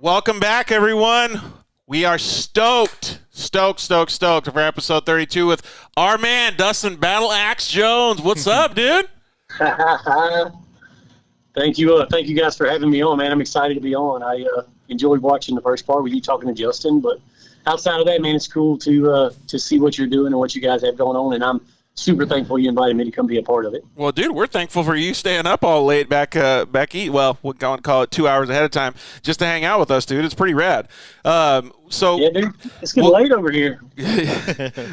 Welcome back, everyone. We are stoked for episode 32 with our man, Dustin Battle Axe Jones. What's up, dude? Thank you guys for having me on, man. I'm excited to be on. I enjoyed watching the first part with you talking to Justin, but outside of that, man, it's cool to see what you're doing and what you guys have going on, and I'm super thankful you invited me to come be a part of it. Well, dude, we're thankful for you staying up all late back eat. Well, we're going to call it 2 hours ahead of time just to hang out with us, dude. It's pretty rad. Yeah, dude, it's getting late over here.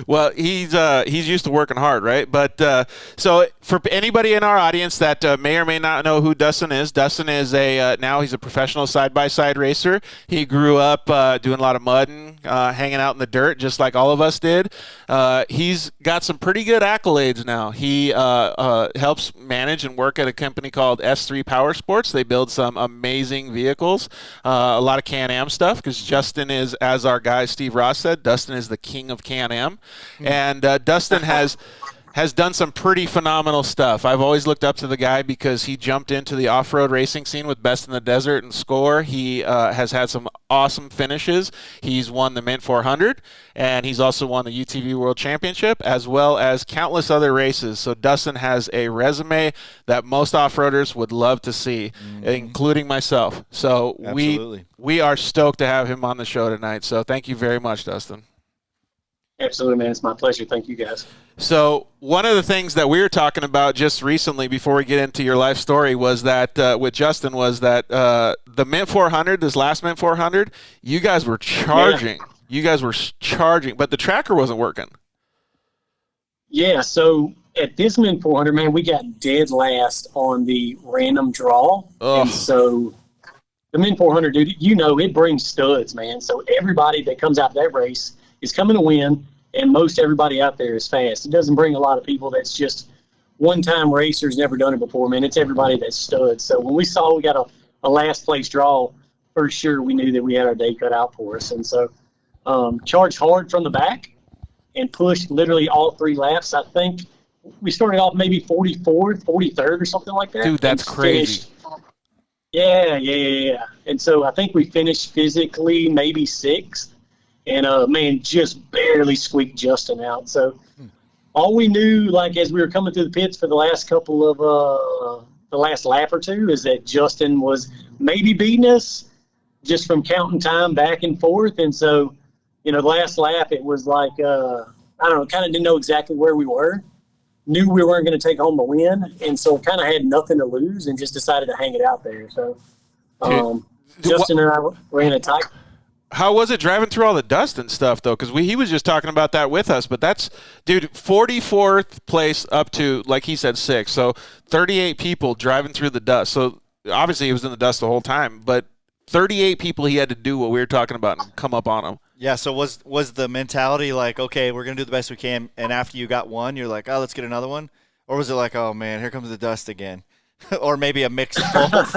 Well, he's used to working hard, right? But so for anybody in our audience that may or may not know who Dustin is now he's a professional side-by-side racer. He grew up doing a lot of mudding, hanging out in the dirt, just like all of us did. He's got some pretty good accolades now. He helps manage and work at a company called S3 Powersports. They build some amazing vehicles, a lot of Can-Am stuff, because Justin is, as our guy Steve Ross said, Dustin is the king of Can-Am. And Dustin has done some pretty phenomenal stuff. I've always looked up to the guy because he jumped into the off-road racing scene with Best in the Desert and Score. He has had some awesome finishes. He's won the Mint 400, and he's also won the UTV World Championship, as well as countless other races. So Dustin has a resume that most off-roaders would love to see, including myself. So we are stoked to have him on the show tonight. So thank you very much, Dustin. Absolutely, man. It's my pleasure. Thank you, guys. So one of the things that we were talking about just recently before we get into your life story was that with Justin was that the Mint 400, this last Mint 400, you guys were charging. Yeah. You guys were charging, but the tracker wasn't working. Yeah, so at this Mint 400, man, we got dead last on the random draw. Ugh. And so the Mint 400, dude, it brings studs, man. So everybody that comes out that race is coming to win. And most everybody out there is fast. It doesn't bring a lot of people that's just one-time racers, never done it before, man. It's everybody that's studs. So when we saw we got a last-place draw, for sure we knew that we had our day cut out for us. And so charged hard from the back and pushed literally all 3 laps. I think we started off maybe 44th, 43rd or something like that. Dude, that's crazy. Yeah. And so I think we finished physically maybe 6th. And, man, just barely squeaked Justin out. So all we knew, like, as we were coming through the pits for the last couple of the last lap or two, is that Justin was maybe beating us just from counting time back and forth. And so, the last lap, it was like, I don't know, kind of didn't know exactly where we were. Knew we weren't going to take home the win. And so kind of had nothing to lose and just decided to hang it out there. So Justin and I ran a tight. How was it driving through all the dust and stuff, though? Because he was just talking about that with us. But that's, dude, 44th place up to, like he said, 6. So 38 people driving through the dust. So obviously he was in the dust the whole time. But 38 people he had to do what we were talking about and come up on him. Yeah, so was the mentality like, okay, we're going to do the best we can, and after you got one, you're like, oh, let's get another one? Or was it like, oh, man, here comes the dust again? Or maybe a mix of both?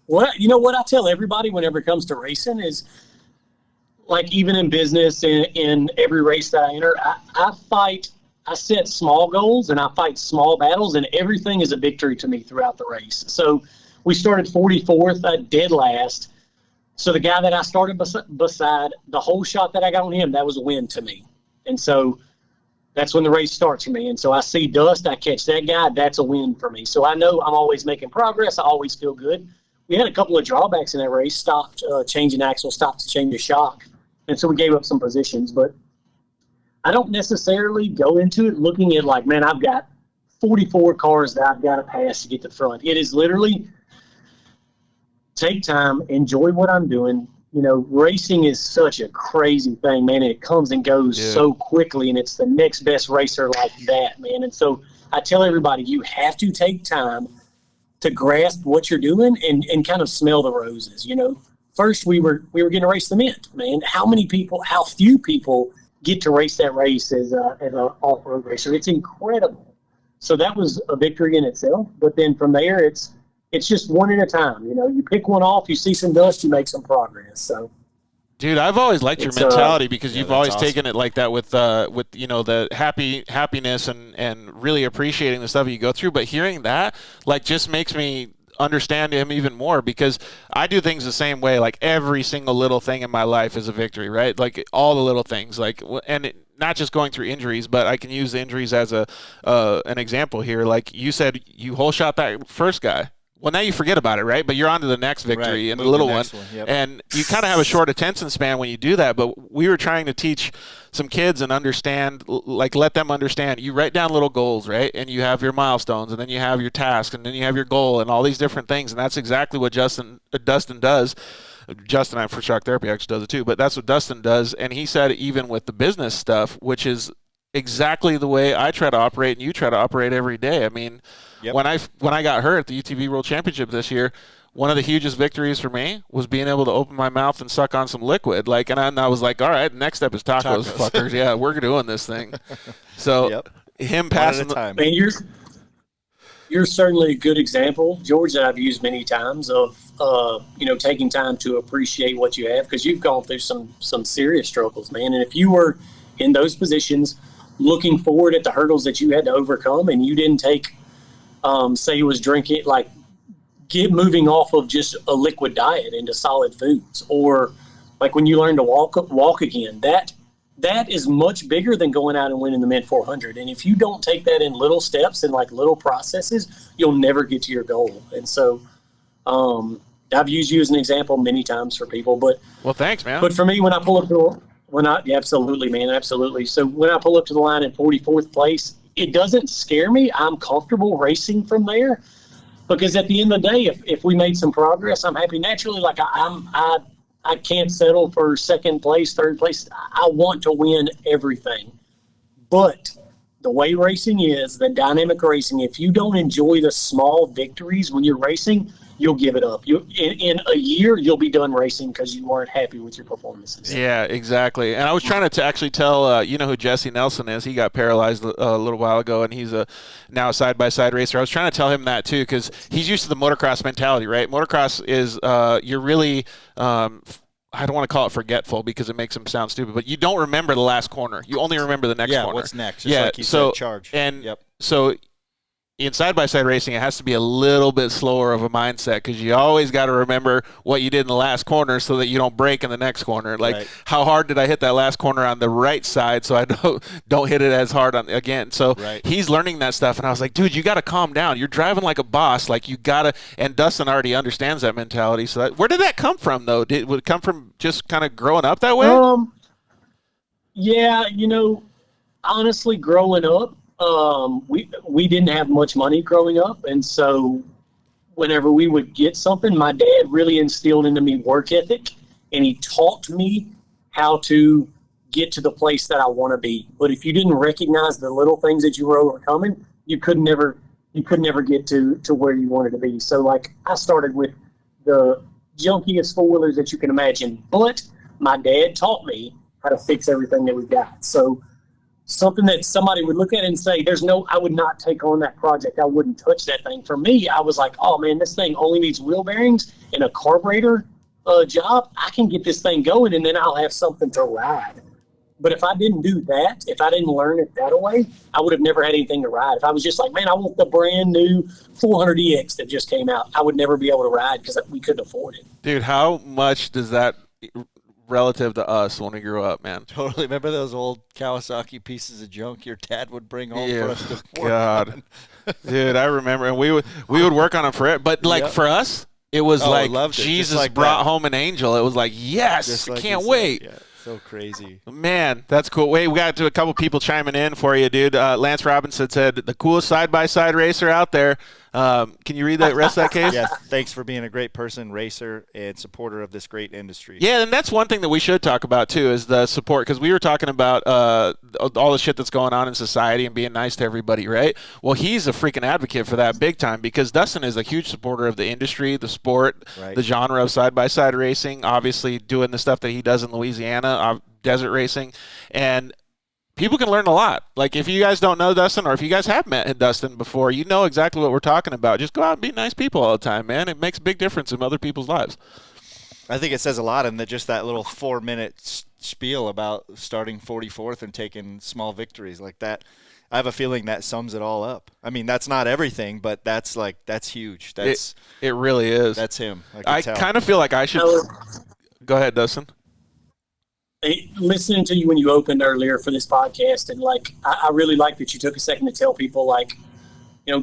Well, you know what I tell everybody whenever it comes to racing is, like, even in business, in every race that I enter, I set small goals and I fight small battles, and everything is a victory to me throughout the race. So we started 44th, dead last. So the guy that I started beside, the whole shot that I got on him, that was a win to me. And so that's when the race starts for me. And so I see dust, I catch that guy, that's a win for me. So I know I'm always making progress. I always feel good. We had a couple of drawbacks in that race, stopped changing axle, stopped to change the shock. And so we gave up some positions. But I don't necessarily go into it looking at like, man, I've got 44 cars that I've got to pass to get to the front. It is literally take time, enjoy what I'm doing. Racing is such a crazy thing, man, and it comes and goes so quickly, and it's the next best racer like that, man. And so I tell everybody, you have to take time to grasp what you're doing and kind of smell the roses. First we were going to race the Mint, man. How few people get to race that race as an off-road racer? It's incredible. So that was a victory in itself. But then from there, it's just one at a time. You pick one off, you see some dust, you make some progress. So, dude, I've always liked your mentality because you've always taken it like that with the happiness and really appreciating the stuff you go through. But hearing that, like, just makes me understand him even more, because I do things the same way. Like every single little thing in my life is a victory, right? Like all the little things, not just going through injuries, but I can use the injuries as an example here. Like you said, you whole shot that first guy. Well, now you forget about it, right? But you're on to the next victory and the little one. Yep. And you kind of have a short attention span when you do that. But we were trying to teach some kids and let them understand. You write down little goals, right? And you have your milestones, and then you have your task, and then you have your goal, and all these different things. And that's exactly what Dustin does. Justin for Shock Therapy actually does it too, but that's what Dustin does. And he said even with the business stuff, which is exactly the way I try to operate and you try to operate every day. I mean, when I got hurt at the UTV World Championship this year, one of the hugest victories for me was being able to open my mouth and suck on some liquid. And I was like, all right, next step is tacos. Fuckers. Yeah, we're doing this thing. So him passing one at a time. Man, you're certainly a good example, George, that I've used many times of taking time to appreciate what you have, because you've gone through some serious struggles, man. And if you were in those positions looking forward at the hurdles that you had to overcome, and you didn't take say it was drinking, like moving off of just a liquid diet into solid foods, or like when you learn to walk again, that is much bigger than going out and winning the Mint 400. And if you don't take that in little steps and like little processes, you'll never get to your goal. And so I've used you as an example many times for people, but well, thanks, man. But for me, when I pull up absolutely, man, absolutely. So when I pull up to the line in 44th place, it doesn't scare me. I'm comfortable racing from there, because at the end of the day, if we made some progress, I'm happy. Naturally, like I can't settle for second place, third place. I want to win everything. But the way racing is, the dynamic racing, if you don't enjoy the small victories when you're racing, you'll give it up. In a year, you'll be done racing because you weren't happy with your performances. Yeah, exactly. And I was trying to actually tell, you know who Jesse Nelson is? He got paralyzed a little while ago, and he's now a side-by-side racer. I was trying to tell him that too, because he's used to the motocross mentality, right? Motocross is you're really I don't want to call it forgetful because it makes him sound stupid, but you don't remember the last corner. You only remember the next corner. Yeah, what's next? Just like you said, charge. And so in side-by-side racing, it has to be a little bit slower of a mindset, because you always got to remember what you did in the last corner so that you don't break in the next corner. Like, how hard did I hit that last corner on the right side so I don't hit it as hard on again. So he's learning that stuff, and I was like, dude, you got to calm down. You're driving like a boss. Like, you got to – and Dustin already understands that mentality. So where did that come from, though? Would it come from just kind of growing up that way? Yeah, honestly, growing up, we didn't have much money growing up, and so whenever we would get something, my dad really instilled into me work ethic, and he taught me how to get to the place that I want to be. But if you didn't recognize the little things that you were overcoming, you could never get to where you wanted to be. So like, I started with the junkiest four-wheelers that you can imagine, but my dad taught me how to fix everything that we got. So something that somebody would look at and say, I would not take on that project. I wouldn't touch that thing. For me, I was like, oh man, this thing only needs wheel bearings and a carburetor job. I can get this thing going, and then I'll have something to ride. But if I didn't do that, if I didn't learn it that way, I would have never had anything to ride. If I was just like, man, I want the brand new 400EX that just came out, I would never be able to ride because we couldn't afford it. Dude, how much does that relative to us when we grew up, man? Totally. Remember those old Kawasaki pieces of junk your dad would bring home for us to work on? Dude, I remember, and we would work on them forever. But like for us, it was like Jesus like brought home an angel. It was like, yes, I can't wait. Yeah. So crazy. Man, that's cool. Wait, we got to a couple people chiming in for you, dude. Lance Robinson said, the coolest side-by-side racer out there. Can you read that rest of that case? Yeah, thanks for being a great person, racer, and supporter of this great industry. Yeah, and that's one thing that we should talk about, too, is the support, because we were talking about all the shit that's going on in society and being nice to everybody, right? Well, he's a freaking advocate for that big time, because Dustin is a huge supporter of the industry, the sport, the genre of side-by-side racing, obviously doing the stuff that he does in Louisiana, desert racing, and people can learn a lot. Like, if you guys don't know Dustin, or if you guys have met Dustin before, you know exactly what we're talking about. Just go out and be nice people all the time, man. It makes a big difference in other people's lives. I think it says a lot in just that little 4-minute spiel about starting 44th and taking small victories like that. I have a feeling that sums it all up. I mean, that's not everything, but that's huge. It really is. That's him. I kind of feel like I should. Go ahead, Dustin. Listening to you when you opened earlier for this podcast, and like I really like that you took a second to tell people, like,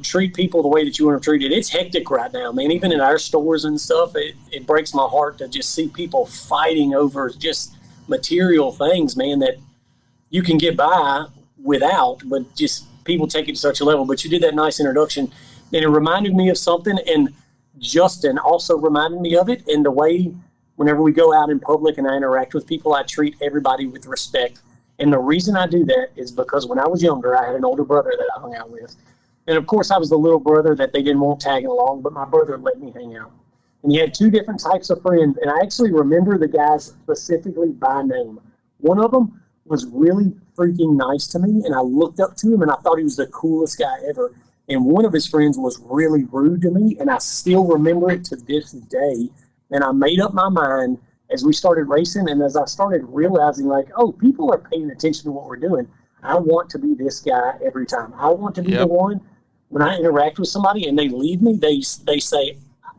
treat people the way that you want to treat it. It's hectic right now, man. Even in our stores and stuff, it breaks my heart to just see people fighting over just material things, man, that you can get by without, but just people take it to such a level. But you did that nice introduction, and it reminded me of something, and Justin also reminded me of it. In the way, whenever we go out in public and I interact with people, I treat everybody with respect. And the reason I do that is because when I was younger, I had an older brother that I hung out with. And of course, I was the little brother that they didn't want tagging along, but my brother let me hang out. And he had two different types of friends, and I actually remember the guys specifically by name. One of them was really freaking nice to me, and I looked up to him, and I thought he was the coolest guy ever. And one of his friends was really rude to me, and I still remember it to this day. And I made up my mind as we started racing, and as I started realizing, like, oh, people are paying attention to what we're doing. I want to be this guy every time. I want to be the one, when I interact with somebody and they leave me, they say,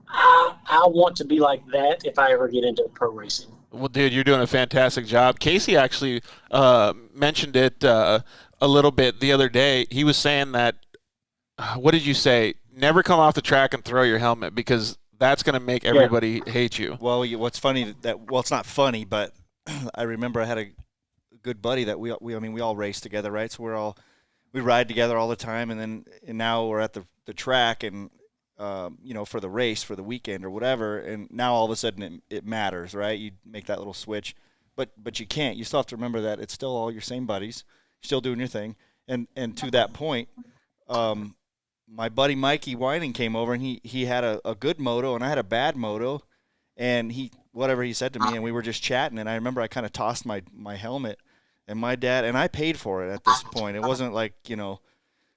I want to be like that if I ever get into pro racing. Well, dude, you're doing a fantastic job. Casey actually mentioned it a little bit the other day. He was saying that, what did you say? Never come off the track and throw your helmet, because that's going to make everybody hate you. Well, what's funny it's not funny, but I remember I had a good buddy that we all race together, right? So we ride together all the time, and now we're at the track, and for the race, for the weekend or whatever, and now all of a sudden it matters, right? You make that little switch, but you can't. You still have to remember that it's still all your same buddies, still doing your thing, and to that point, my buddy Mikey Whining came over, and he had a good moto, and I had a bad moto, and whatever he said to me, and we were just chatting, and I remember I kind of tossed my helmet, and my dad, and I paid for it at this point. It wasn't like,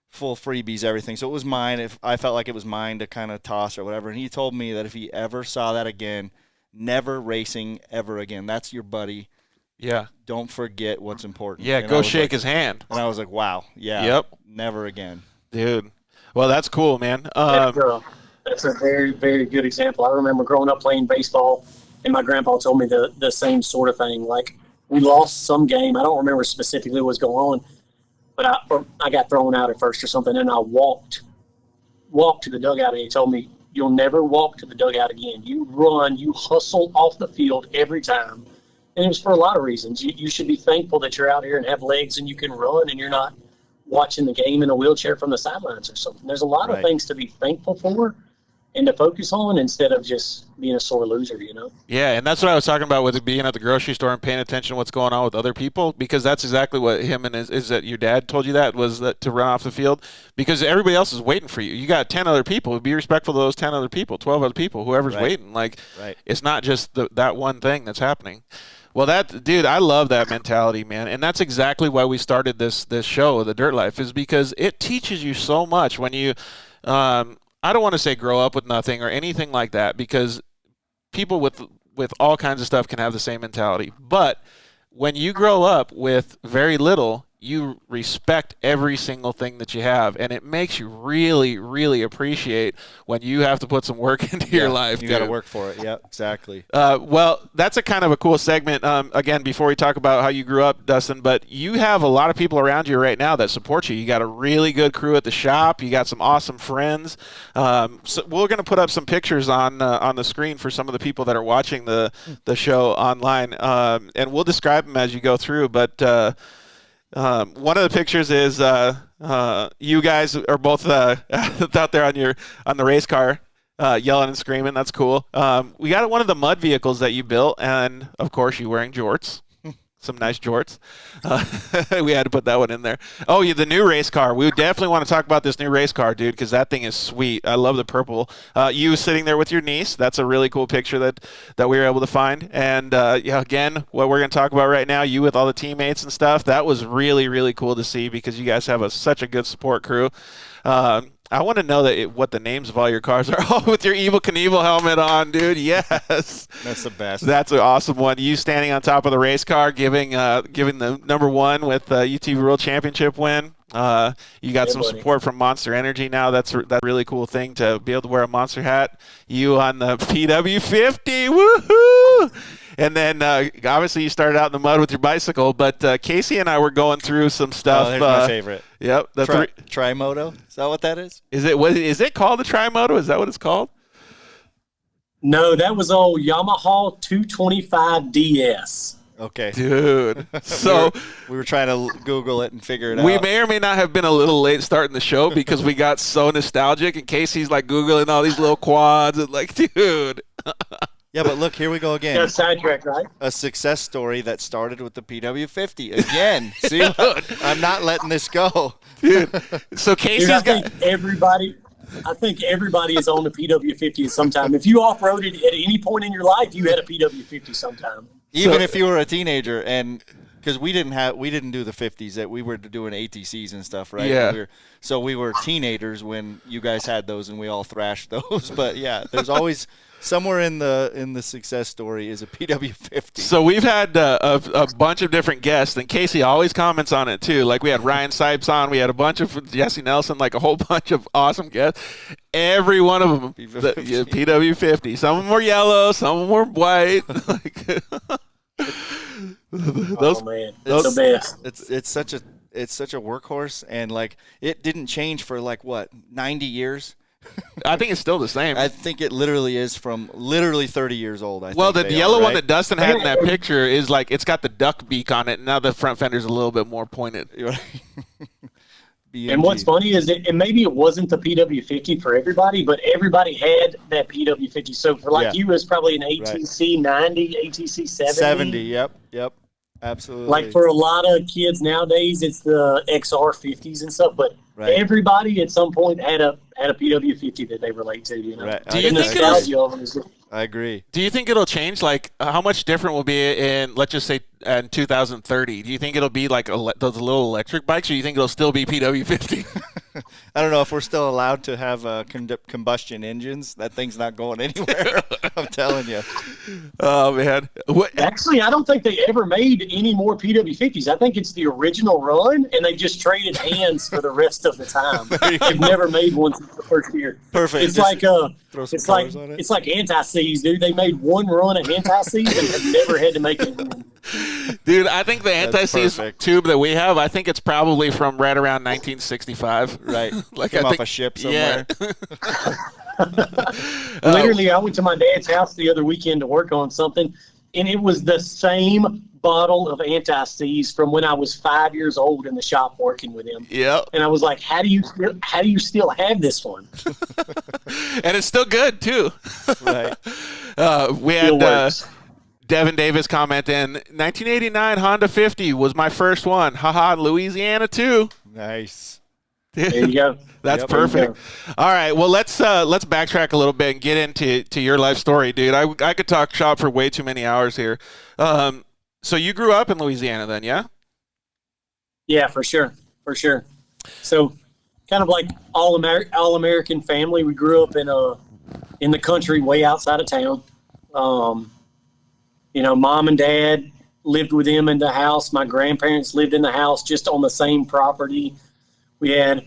full freebies, everything. So it was mine. If I felt like it was mine to kind of toss or whatever. And he told me that if he ever saw that again, never racing ever again. That's your buddy. Yeah. Don't forget what's important. Yeah, and go shake his hand. And I was like, wow. Yeah. Yep. Never again. Dude. Well, that's cool, man. That's a very, very good example. I remember growing up playing baseball, and my grandpa told me the same sort of thing. Like, we lost some game. I don't remember specifically what was going on, but I got thrown out at first or something, and I walked to the dugout, and he told me, you'll never walk to the dugout again. You run, you hustle off the field every time. And it was for a lot of reasons. You should be thankful that you're out here and have legs and you can run, and you're not watching the game in a wheelchair from the sidelines or something. There's a lot of things to be thankful for and to focus on, instead of just being a sore loser, Yeah, and that's what I was talking about with being at the grocery store and paying attention to what's going on with other people, because that's exactly what him and is that your dad told you that, was that to run off the field, because everybody else is waiting for you. You got 10 other people. Be respectful to those 10 other people, 12 other people, whoever's waiting. Like, it's not just that one thing that's happening. Well, dude, I love that mentality, man, and that's exactly why we started this show, The Dirt Life, is because it teaches you so much when you I don't want to say grow up with nothing or anything like that, because people with all kinds of stuff can have the same mentality. But when you grow up with very little, you respect every single thing that you have, and it makes you really, really appreciate when you have to put some work into your life. You got to work for it. Yeah, exactly. Well, that's a kind of a cool segment. Again, before we talk about how you grew up, Dustin, but you have a lot of people around you right now that support you. You got a really good crew at the shop. You got some awesome friends. So we're going to put up some pictures on the screen for some of the people that are watching the show online, and we'll describe them as you go through. But one of the pictures is you guys are both out there on the race car, yelling and screaming. That's cool. We got one of the mud vehicles that you built, and of course you're wearing jorts. Some nice jorts. We had to put that one in there. Oh, yeah, the new race car. We definitely want to talk about this new race car, dude, because that thing is sweet. I love the purple. You sitting there with your niece. That's a really cool picture that we were able to find. And, again, what we're going to talk about right now, you with all the teammates and stuff, that was really, really cool to see, because you guys have such a good support crew. I want to know what the names of all your cars are. Oh, with your Evel Knievel helmet on, dude. Yes. That's the best. That's an awesome one. You standing on top of the race car, giving the number one with UTV World Championship win. You got some buddy. support from Monster Energy now. That's a really cool thing to be able to wear a Monster hat. You on the PW50, woohoo! And then obviously you started out in the mud with your bicycle, but Casey and I were going through some stuff. Oh, there's my favorite. Yep. Trimoto. Is that what that is? Is it called the Trimoto? Is that what it's called? No, that was old Yamaha 225 DS. Okay. Dude. So we were trying to Google it and figure it out. We may or may not have been a little late starting the show because we got so nostalgic, and Casey's like Googling all these little quads and like, dude. Yeah, but look, here we go again. Got sidetracked, right? A success story that started with the PW50 again. See, I'm not letting this go. Dude. So Casey's I think everybody is on the PW50 at some time. If you off-roaded at any point in your life, you had a PW50 sometime. Even if you were a teenager, and because we didn't do the 50s, that we were doing ATCs and stuff, right? Yeah. So we were teenagers when you guys had those, and we all thrashed those. But yeah, there's always somewhere in the success story is a PW50. So we've had a bunch of different guests, and Casey always comments on it too. Like we had Ryan Sipes on, we had a bunch of Jesse Nelson, like a whole bunch of awesome guests. Every one of them, PW50. Some of them were yellow, some of them were white. Oh man, it's the best. It's such a workhorse, and like it didn't change for like what 90 years. I think it's still the same. I think it literally is from 30 years old. The yellow one that Dustin had in that picture is like it's got the duck beak on it, and now the front fender's a little bit more pointed. And what's funny is and maybe it wasn't the PW50 for everybody, but everybody had that PW50. So for you, it was probably an ATC 90, ATC 70. 70, yep, absolutely. Like for a lot of kids nowadays, it's the XR50s and stuff, but everybody at some point had a PW50 that they relate to, you know. Right. Do you think I agree. Do you think it'll change? Like, how much different will be in, let's just say, in 2030? Do you think it'll be like those little electric bikes, or do you think it'll still be PW50? I don't know if we're still allowed to have combustion engines. That thing's not going anywhere. I'm telling you. Oh, man. Actually, I don't think they ever made any more PW50s. I think it's the original run, and they just traded hands for the rest of the time. They've never made one since the first year. Perfect. It's it's like anti-Cs, dude. They made one run of anti-Cs and have never had to make it again. Dude, I think the anti-Cs tube that we have, I think it's probably from right around 1965. Right. Like Came off a ship somewhere. Yeah. Literally, I went to my dad's house the other weekend to work on something, and it was the same bottle of anti-Cs from when I was 5 years old in the shop working with him. Yeah. And I was like, how do you still have this one? And it's still good too. Right. We had Devin Davis comment in 1989 Honda 50 was my first one. Haha, Louisiana too. Nice. There you go. That's perfect. All right, well let's backtrack a little bit and get into your life story, dude. I could talk shop for way too many hours here. So you grew up in Louisiana then, yeah? Yeah, for sure. So kind of like all American family, we grew up in the country way outside of town. Mom and dad lived with them in the house. My grandparents lived in the house just on the same property. We had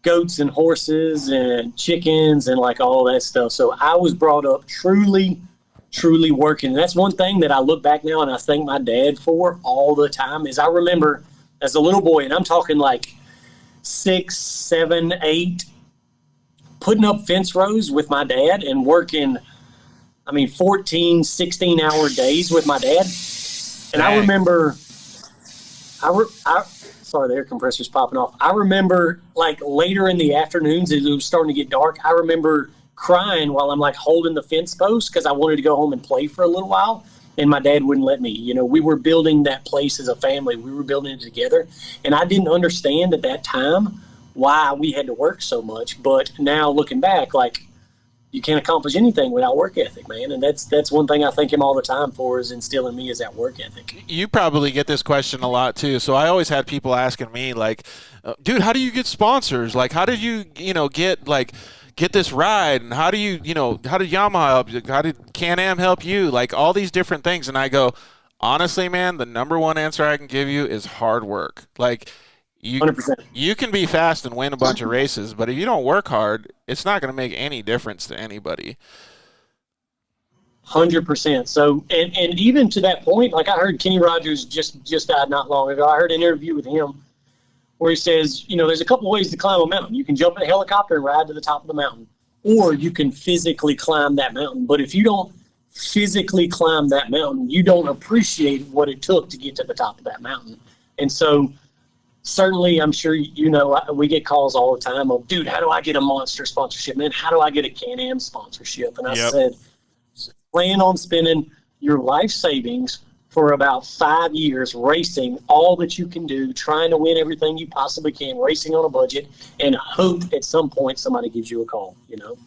goats and horses and chickens and like all that stuff. So I was brought up truly working. And that's one thing that I look back now and I thank my dad for all the time is I remember as a little boy, and I'm talking like 6, 7, 8, putting up fence rows with my dad and working, 14, 16-hour days with my dad. And I remember, sorry, the air compressor's popping off. I remember like later in the afternoons as it was starting to get dark, I remember crying while I'm like holding the fence post because I wanted to go home and play for a little while. And my dad wouldn't let me. We were building that place as a family. We were building it together. And I didn't understand at that time why we had to work so much. But now looking back, like, you can't accomplish anything without work ethic, man. And that's one thing I thank him all the time for is instilling me is that work ethic. You probably get this question a lot too. So I always had people asking me like, dude, how do you get sponsors? Like, how did you, get this ride? And how do you, how did Yamaha help you? How did Can-Am help you? Like all these different things. And I go, honestly, man, the number one answer I can give you is hard work. Like, You 100%. you can be fast and win a bunch of races, but if you don't work hard, it's not going to make any difference to anybody. 100%. So, and even to that point, like I heard Kenny Rogers just died not long ago. I heard an interview with him where he says, there's a couple ways to climb a mountain. You can jump in a helicopter and ride to the top of the mountain, or you can physically climb that mountain. But if you don't physically climb that mountain, you don't appreciate what it took to get to the top of that mountain. And so certainly, I'm sure we get calls all the time of, dude, how do I get a Monster sponsorship, man? How do I get a Can-Am sponsorship? And I said, plan on spending your life savings for about 5 years racing all that you can do, trying to win everything you possibly can, racing on a budget, and hope at some point somebody gives you a call,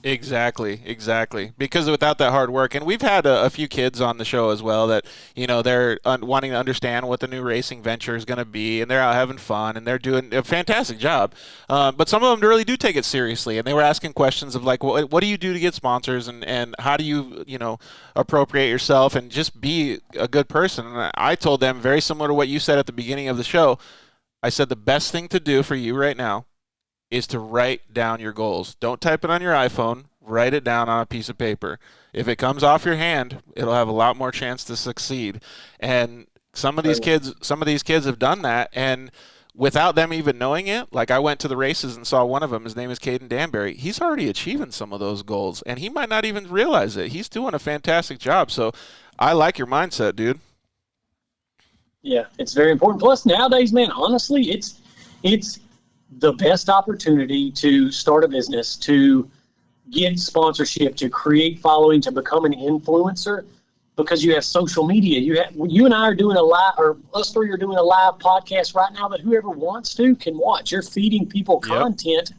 Exactly. Because without that hard work, and we've had a few kids on the show as well that, they're wanting to understand what the new racing venture is going to be, and they're out having fun, and they're doing a fantastic job. But some of them really do take it seriously, and they were asking questions of like, what do you do to get sponsors, and how do you, appropriate yourself and just be a good person? And I told them, very similar to what you said at the beginning of the show, I said the best thing to do for you right now is to write down your goals. Don't type it on your iPhone. Write it down on a piece of paper. If it comes off your hand, it'll have a lot more chance to succeed. And some of these kids have done that, and without them even knowing it, like I went to the races and saw one of them. His name is Caden Danbury. He's already achieving some of those goals, and he might not even realize it. He's doing a fantastic job. So I like your mindset, dude. Yeah, it's very important. Plus, nowadays, man, honestly, it's the best opportunity to start a business, to get sponsorship, to create following, to become an influencer, because you have social media. You and I are doing a live, or us three are doing a live podcast right now that whoever wants to can watch. You're feeding people content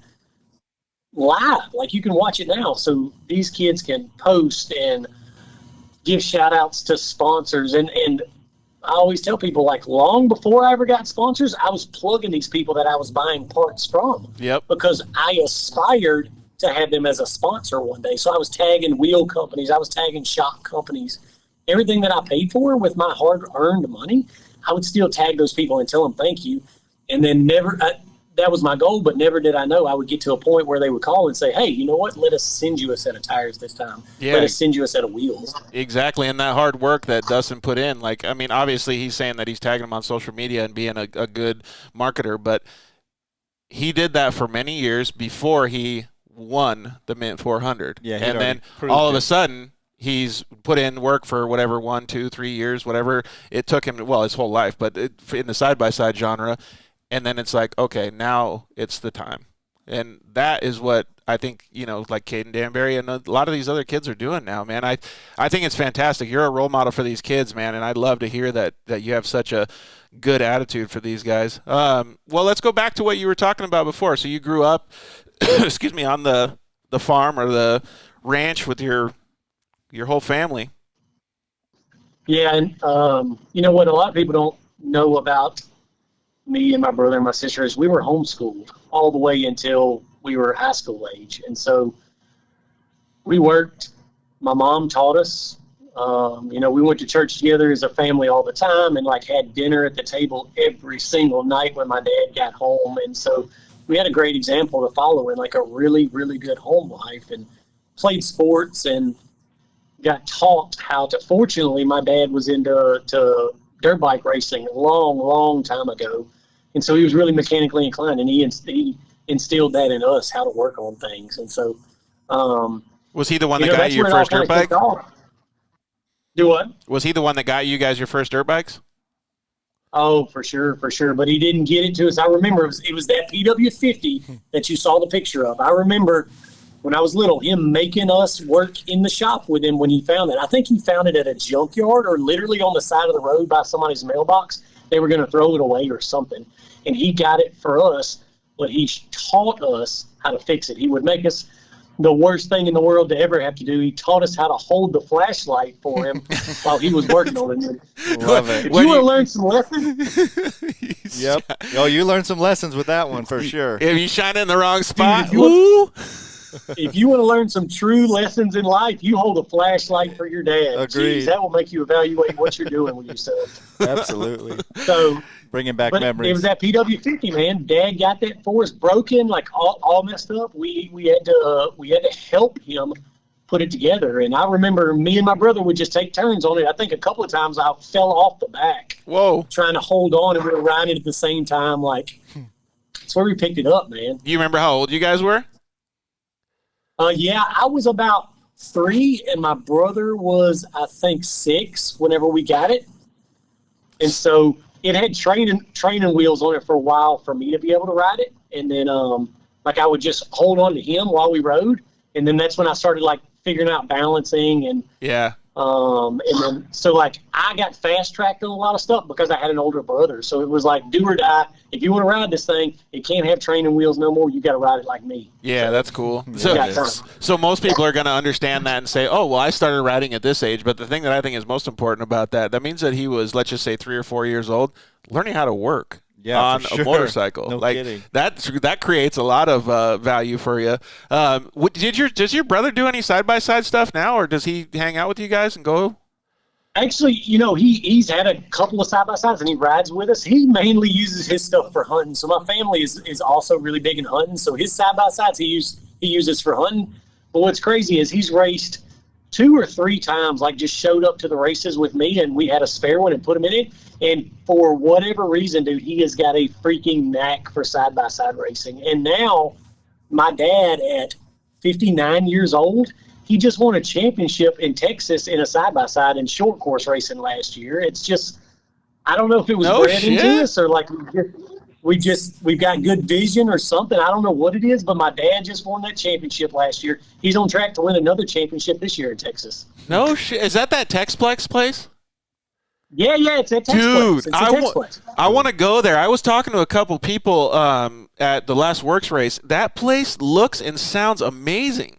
live, like you can watch it now. So these kids can post and give shout outs to sponsors, and I always tell people, like, long before I ever got sponsors, I was plugging these people that I was buying parts from. Yep. Because I aspired to have them as a sponsor one day. So I was tagging wheel companies. I was tagging shop companies. Everything that I paid for with my hard-earned money, I would still tag those people and tell them thank you. And then that was my goal, but never did I know I would get to a point where they would call and say, hey, you know what? Let us send you a set of tires this time. Yeah. Let us send you a set of wheels. Exactly, and that hard work that Dustin put in, like, I mean, obviously he's saying that he's tagging them on social media and being a good marketer, but he did that for many years before he won the Mint 400. Yeah, and then all of a sudden he's put in work for whatever, 1, 2, 3 years, whatever it took him, well, his whole life, but in the side-by-side genre. And then it's like, okay, now it's the time. And that is what I think, like Caden Danbury and a lot of these other kids are doing now, man. I think it's fantastic. You're a role model for these kids, man, and I'd love to hear that you have such a good attitude for these guys. Well, let's go back to what you were talking about before. So you grew up, excuse me, on the farm or the ranch with your whole family. Yeah, and what a lot of people don't know about me and my brother and my sister is we were homeschooled all the way until we were high school age. And so we worked. My mom taught us. We went to church together as a family all the time and like had dinner at the table every single night when my dad got home. And so we had a great example to follow in like a really, really good home life, and played sports and got taught how to. Fortunately, my dad was into dirt bike racing a long, long time ago. And so he was really mechanically inclined, and he instilled that in us, how to work on things. And so, was he the one that got you your first dirt bike? Do what? Was he the one that got you guys your first dirt bikes? Oh, for sure. But he didn't get it to us. I remember it was that PW50 that you saw the picture of. I remember when I was little, him making us work in the shop with him when he found it. I think he found it at a junkyard or literally on the side of the road by somebody's mailbox. They were going to throw it away or something. And he got it for us, but he taught us how to fix it. He would make us the worst thing in the world to ever have to do. He taught us how to hold the flashlight for him while he was working on it. Love it. If you want to learn some lessons. Yep. Oh, you learned some lessons with that one for sure. If you shine in the wrong spot, woo! if you want to learn some true lessons in life, you hold a flashlight for your dad. Agreed. Jeez, that will make you evaluate what you're doing with yourself. Absolutely. So, bringing back but memories. it was that PW50, man. Dad got that for us, broken, like all messed up. We had to help him put it together. And I remember me and my brother would just take turns on it. I think a couple of times I fell off the back. Whoa. Trying to hold on, and we were riding at the same time. Like, that's where we picked it up, man. You remember how old you guys were? Yeah, I was about 3, and my brother was, I think, 6 whenever we got it. And so it had training wheels on it for a while for me to be able to ride it. And then, like, I would just hold on to him while we rode. And then that's when I started, like, figuring out balancing and Yeah. and then so like I got fast tracked on a lot of stuff because I had an older brother. So it was like do or die. If you want to ride this thing, it can't have training wheels no more. You got to ride it like me. Yeah, that's cool. Yeah, So most people are going to understand that and say, "Oh, well, I started riding at this age." But the thing that I think is most important about that means that he was, let's just say, 3 or 4 years old, learning how to work. Yeah, on for sure. a motorcycle. No like kidding. that creates a lot of value for you. Does your brother do any side-by-side stuff now, or does he hang out with you guys and go? Actually, you know, he's had a couple of side-by-sides and he rides with us. He mainly uses his stuff for hunting. So my family is also really big in hunting. So his side-by-sides he uses for hunting. But what's crazy is he's raced 2 or 3 times, like just showed up to the races with me and we had a spare one and put him in it. And for whatever reason, dude, he has got a freaking knack for side-by-side racing. And now my dad at 59 years old, he just won a championship in Texas in a side-by-side in short course racing last year. It's just, I don't know if it was bred into us or like we've got good vision or something. I don't know what it is, but my dad just won that championship last year. He's on track to win another championship this year in Texas. No shit. Is that Texplex place? Yeah, it's at Texplex. Dude, It's at Texplex. I want to go there. I was talking to a couple people at the last Works race. That place looks and sounds amazing.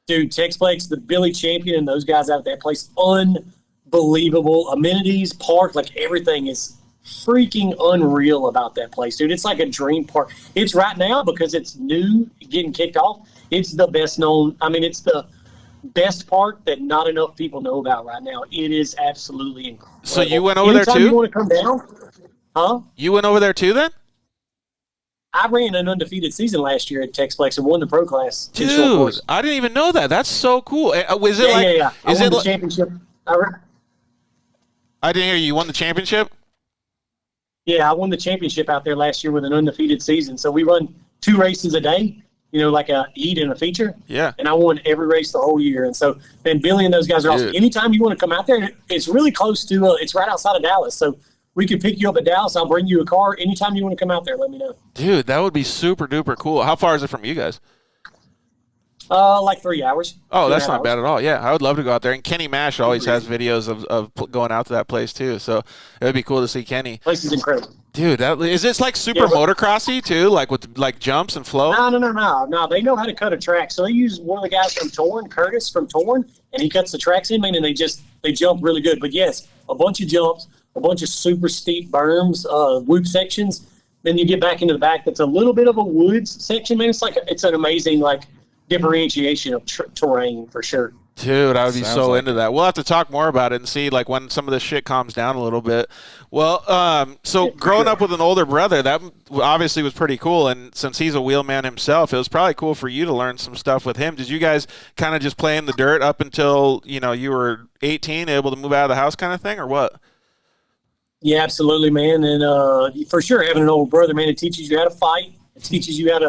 Dude, Texplex, the Billy Champion, and those guys out at that place, unbelievable. Amenities, park, like everything is freaking unreal about that place, dude. It's like a dream park. It's right now because it's new, getting kicked off. It's the best known. I mean, it's the best park that not enough people know about right now. It is absolutely incredible. So you went over there too? You want to come down? Huh? You went over there too then? I ran an undefeated season last year at Texplex and won the pro class. Dude, I didn't even know that. That's so cool. Is it Yeah. I won the championship. I didn't hear you. You won the championship? Yeah, I won the championship out there last year with an undefeated season. So we run 2 races a day, you know, like a heat and a feature. Yeah. And I won every race the whole year. And so then Billy and those guys are awesome. Anytime you want to come out there, it's really close to, it's right outside of Dallas. So we can pick you up at Dallas. I'll bring you a car. Anytime you want to come out there, let me know. Dude, that would be super duper cool. How far is it from you guys? Like 3 hours. Oh, that's not bad at all. Yeah, I would love to go out there. And Kenny Mash always has videos of going out to that place too. So it would be cool to see Kenny. Place is incredible. Dude, is this like super motocrossy too, like with like jumps and flow? No. They know how to cut a track. So they use one of the guys from Torn, Curtis from Torn, and he cuts the tracks in, man, and they jump really good. But yes, a bunch of jumps, a bunch of super steep berms, whoop sections. Then you get back into the back. That's a little bit of a woods section, man. It's an amazing differentiation of terrain for sure. Dude, I would be so into that. We'll have to talk more about it and see like when some of this shit calms down a little bit. Well, so growing up with an older brother, that obviously was pretty cool. And since he's a wheelman himself, it was probably cool for you to learn some stuff with him. Did you guys kind of just play in the dirt up until, you were 18, able to move out of the house kind of thing, or what? Yeah, absolutely, man. And for sure, having an older brother, man, it teaches you how to fight. It teaches you how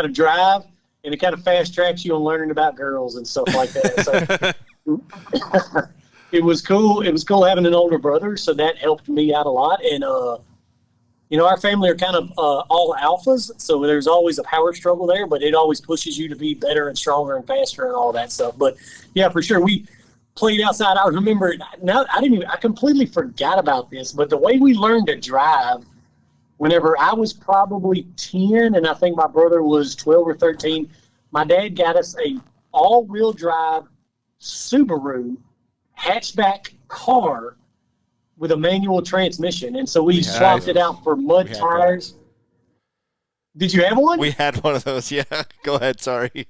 to drive. And it kind of fast tracks you on learning about girls and stuff like that. So it was cool. It was cool having an older brother, so that helped me out a lot. And our family are kind of all alphas, so there's always a power struggle there, but it always pushes you to be better and stronger and faster and all that stuff. But yeah, for sure, we played outside. I remember now. I completely forgot about this, but the way we learned to drive. Whenever I was probably 10 and I think my brother was 12 or 13, my dad got us a all-wheel drive Subaru hatchback car with a manual transmission. And so we swapped it out for mud tires. Did you have one? We had one of those. Yeah. Go ahead. Sorry.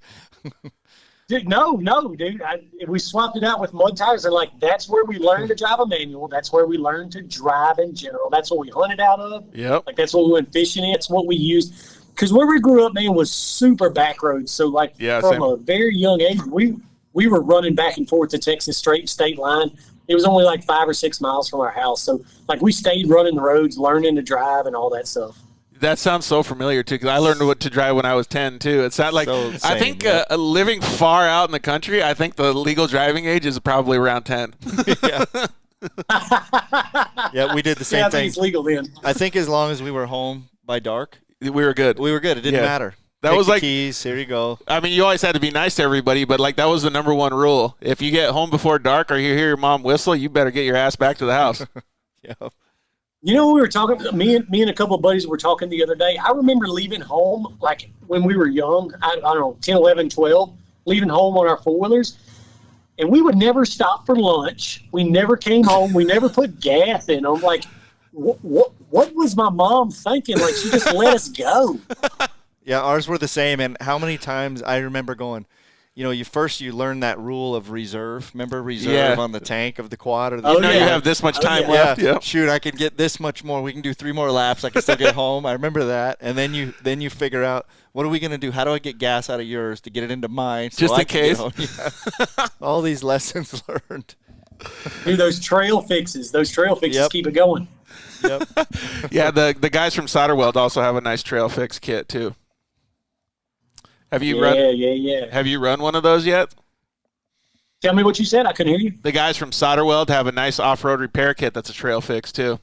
Dude, no, dude. We swapped it out with mud tires, and that's where we learned to drive a manual. That's where we learned to drive in general. That's what we hunted out of. Yep. That's what we went fishing in. That's what we used. Because where we grew up, man, was super back roads. So from a very young age, we were running back and forth to Texas state line. It was only 5 or 6 miles from our house. So we stayed running the roads, learning to drive and all that stuff. That sounds so familiar too, because I learned what to drive when I was 10 too. It's not I think living far out in the country, I think the legal driving age is probably around 10. Yeah. Yeah, we did the same I thing. think it's legal then. I think as long as we were home by dark, we were good. It didn't matter. That was the keys. Here you go. I mean, you always had to be nice to everybody, but that was the number one rule. If you get home before dark or you hear your mom whistle, you better get your ass back to the house. Yeah. You know, we were talking. Me and a couple of buddies were talking the other day. I remember leaving home when we were young. I don't know, 10, 11, 12, leaving home on our four-wheelers. And we would never stop for lunch. We never came home. We never put gas in them. What was my mom thinking? She just let us go. Yeah, ours were the same. And how many times I remember going, you learn that rule of reserve. Remember reserve on the tank of the quad? Or you have this much time left. Yeah. Shoot, I can get this much more. We can do 3 more laps. I can still get home. I remember that. And then you figure out, what are we going to do? How do I get gas out of yours to get it into mine? Just in case. Yeah. All these lessons learned. Dude, those trail fixes keep it going. Yep. Yeah, the guys from Solder Weld also have a nice trail fix kit too. Have you run one of those yet? Tell me what you said. I couldn't hear you. The guys from Solder Weld have a nice off-road repair kit that's a trail fix too.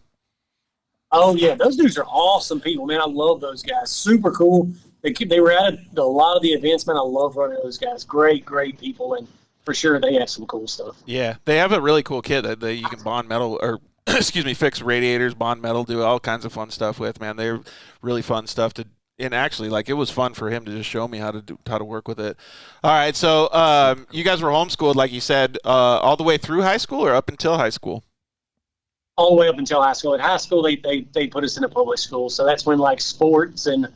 Oh yeah, those dudes are awesome people, man. I love those guys. Super cool. They were at a lot of the events, man. I love running those guys. Great people, and for sure they have some cool stuff. Yeah, they have a really cool kit that you can bond metal or fix radiators, bond metal, do all kinds of fun stuff with. Man, they're really fun stuff to. And actually, it was fun for him to just show me how to work with it. All right, so you guys were homeschooled, like you said, all the way through high school or up until high school? All the way up until high school. At high school, they put us in a public school, so that's when sports and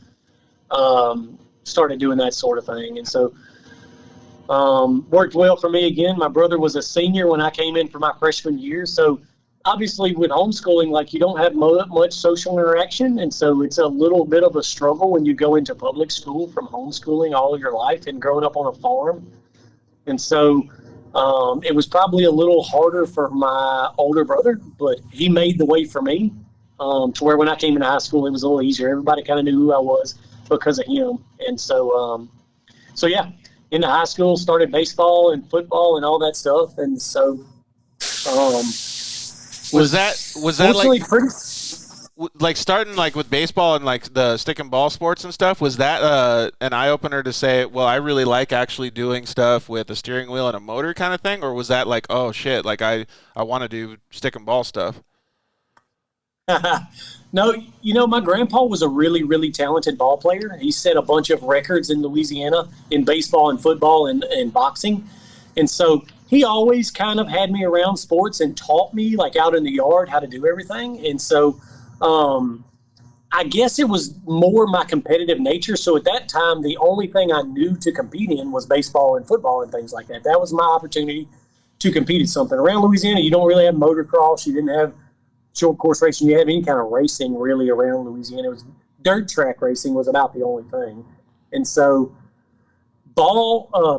started doing that sort of thing. And so worked well for me again. My brother was a senior when I came in for my freshman year, so obviously with homeschooling, you don't have much social interaction, and so it's a little bit of a struggle when you go into public school from homeschooling all of your life and growing up on a farm. And so it was probably a little harder for my older brother, but he made the way for me to where when I came into high school, it was a little easier. Everybody kind of knew who I was because of him. And so, yeah, into high school, started baseball and football and all that stuff. And so was that starting with baseball and the stick and ball sports and stuff? Was that an eye opener to say, well, I really like actually doing stuff with a steering wheel and a motor kind of thing, or was that oh shit, I want to do stick and ball stuff? No, my grandpa was a really, really talented ball player. He set a bunch of records in Louisiana in baseball and football and boxing, and so he always kind of had me around sports and taught me out in the yard how to do everything. And so I guess it was more my competitive nature. So at that time, the only thing I knew to compete in was baseball and football and things like that. That was my opportunity to compete in something. Around Louisiana, you don't really have motocross. You didn't have short course racing. You didn't have any kind of racing really around Louisiana. It was dirt track racing was about the only thing. And so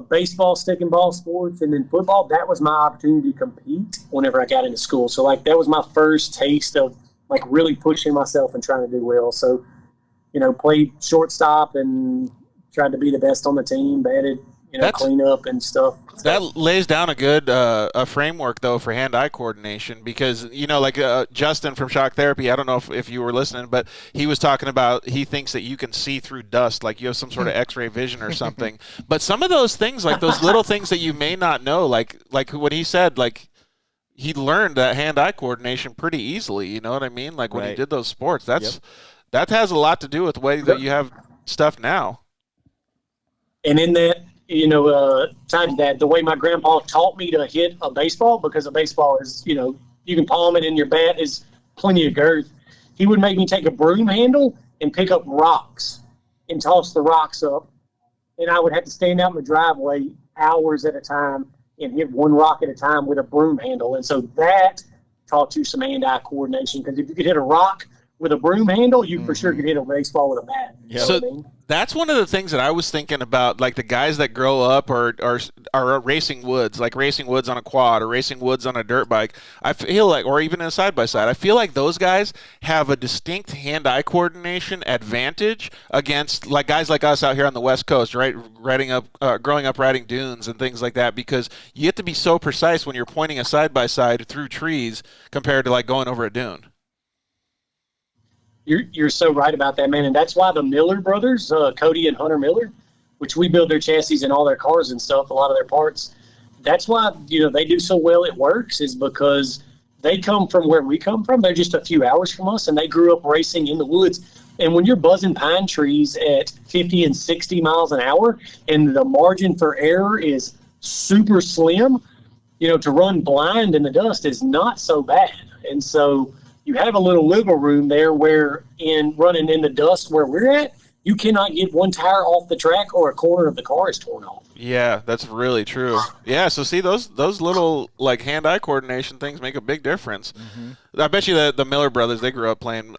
baseball, stick and ball sports, and then football, that was my opportunity to compete whenever I got into school. So that was my first taste of really pushing myself and trying to do well. So, played shortstop and tried to be the best on the team, batted, clean up and stuff. That lays down a good a framework, though, for hand-eye coordination because, Justin from Shock Therapy, I don't know if you were listening, but he was talking about he thinks that you can see through dust, you have some sort of X-ray vision or something. But some of those things, those little things that you may not know, like when he said, he learned that hand-eye coordination pretty easily, you know what I mean? When he did those sports, that has a lot to do with the way that you have stuff now. And in that, tied to that, the way my grandpa taught me to hit a baseball, because a baseball is, you can palm it and your bat is plenty of girth. He would make me take a broom handle and pick up rocks and toss the rocks up. And I would have to stand out in the driveway hours at a time and hit one rock at a time with a broom handle. And so that taught you some hand-eye coordination, because if you could hit a rock with a broom handle, you for sure could hit a baseball with a bat. You know So what I mean? that's one of the things that I was thinking about, like the guys that grow up or are racing woods, like racing woods on a quad or racing woods on a dirt bike. I feel like, or even in a side-by-side, I feel like those guys have a distinct hand-eye coordination advantage against like guys like us out here on the West Coast, right? Growing up riding dunes and things like that, because you have to be so precise when you're pointing a side-by-side through trees compared to like going over a dune. You're so right about that, man. And that's why the Miller brothers, Cody and Hunter Miller, which we build their chassis and all their cars and stuff, a lot of their parts, that's why, they do so well at Works, is because they come from where we come from. They're just a few hours from us, and they grew up racing in the woods. And when you're buzzing pine trees at 50 and 60 miles an hour and the margin for error is super slim, to run blind in the dust is not so bad. And so you have a little wiggle room there where in running in the dust where we're at, you cannot get one tire off the track or a corner of the car is torn off. Yeah, that's really true. Yeah, so see, those little like hand-eye coordination things make a big difference. Mm-hmm. I bet you the Miller brothers, they grew up playing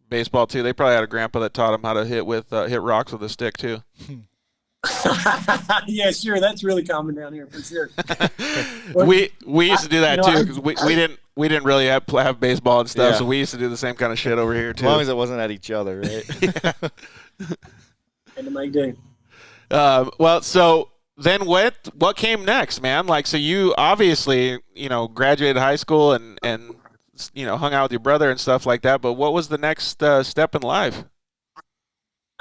baseball too. They probably had a grandpa that taught them how to hit rocks with a stick too. Yeah, sure. That's really common down here for sure. we used to do that too, because we didn't really have baseball and stuff, so we used to do the same kind of shit over here too. As long as it wasn't at each other, right? And to make do. Well, so then what came next, man? Like, so you obviously graduated high school and hung out with your brother and stuff like that. But what was the next step in life?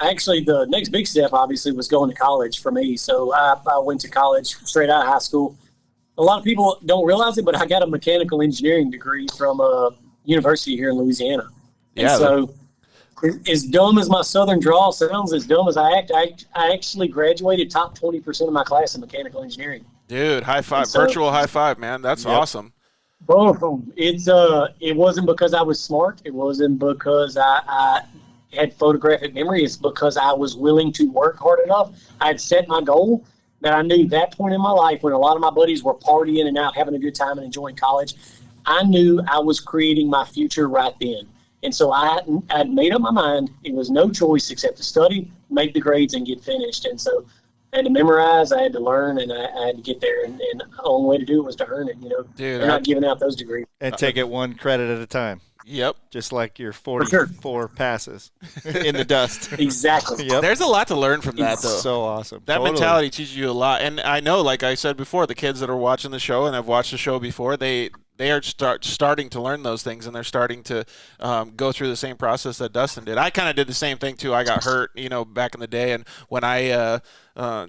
Actually, the next big step, obviously, was going to college for me. So I went to college straight out of high school. A lot of people don't realize it, but I got a mechanical engineering degree from a university here in Louisiana. Yeah. And so as dumb as my Southern drawl sounds, as dumb as I act, I actually graduated top 20% of my class in mechanical engineering. Dude, high five, virtual high five, man. That's awesome. Boom. It wasn't because I was smart. It wasn't because I had photographic memory. It's because I was willing to work hard enough. I had set my goal that I knew that point in my life when a lot of my buddies were partying and out having a good time and enjoying college. I knew I was creating my future right then. And so I had made up my mind. It was no choice except to study, make the grades, and get finished. And so I had to memorize, I had to learn, and I had to get there. And the only way to do it was to earn it. Dude, they're not giving out those degrees. And take it one credit at a time. Yep. Just like your 44 passes in the dust. Exactly. Yep. There's a lot to learn from that, though. So awesome. That mentality teaches you a lot. And I know, like I said before, the kids that are watching the show and have watched the show before, they are starting to learn those things, and they're starting to go through the same process that Dustin did. I kind of did the same thing, too. I got hurt, back in the day. And when I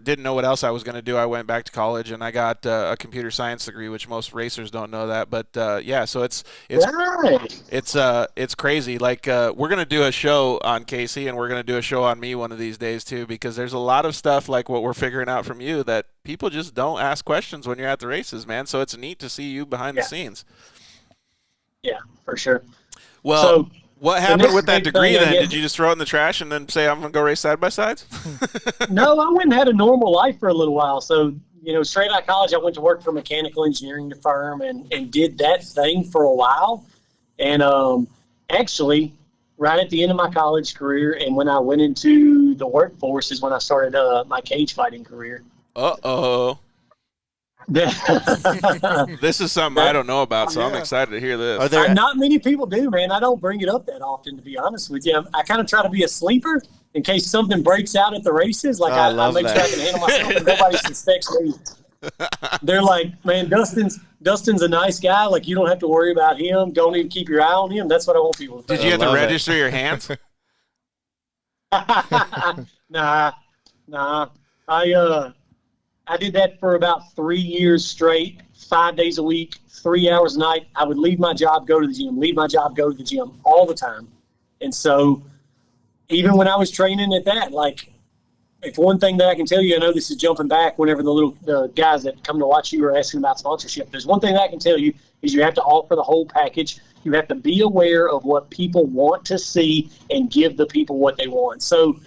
didn't know what else I was going to do, I went back to college, and I got a computer science degree, which most racers don't know that. But, yeah, so it's crazy. Like, we're going to do a show on Casey, and we're going to do a show on me one of these days, too, because there's a lot of stuff like what we're figuring out from you that people just don't ask questions when you're at the races, man. So it's neat to see you behind the scenes. Yeah, for sure. Well, so, what happened with that degree then? Did you just throw it in the trash and then say, I'm going to go race side-by-sides? No, I went and had a normal life for a little while. So, straight out of college, I went to work for a mechanical engineering firm and did that thing for a while. And actually, right at the end of my college career and when I went into the workforce is when I started my cage fighting career. Uh-oh. This is something I don't know about, so I'm excited to hear this. Not many people do, man. I don't bring it up that often, to be honest with you. I kind of try to be a sleeper in case something breaks out at the races. Like I make sure I can handle myself and nobody suspects me. They're like, man, Dustin's a nice guy. Like, you don't have to worry about him. Don't even keep your eye on him. That's what I want people to think. Did you have to register your hands? Nah. I did that for about 3 years straight, 5 days a week, 3 hours a night. I would leave my job, go to the gym, all the time. And so even when I was training at that, like, if one thing that I can tell you, I know this is jumping back whenever the guys that come to watch you are asking about sponsorship. There's one thing that I can tell you is you have to offer the whole package. You have to be aware of what people want to see and give the people what they want. So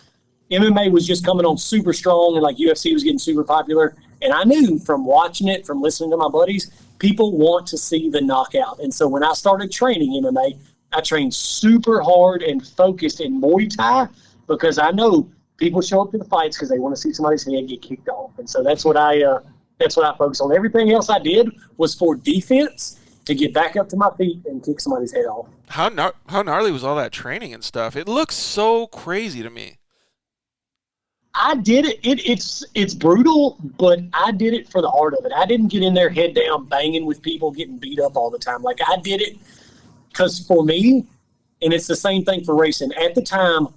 MMA was just coming on super strong, and like UFC was getting super popular. And I knew from watching it, from listening to my buddies, people want to see the knockout. And so when I started training MMA, I trained super hard and focused in Muay Thai because I know people show up to the fights because they want to see somebody's head get kicked off. And so that's what I focused on. Everything else I did was for defense, to get back up to my feet and kick somebody's head off. How gnarly was all that training and stuff? It looks so crazy to me. I did it. It's brutal, but I did it for the art of it. I didn't get in there head down banging with people, getting beat up all the time. Like, I did it because for me, and it's the same thing for racing. At the time,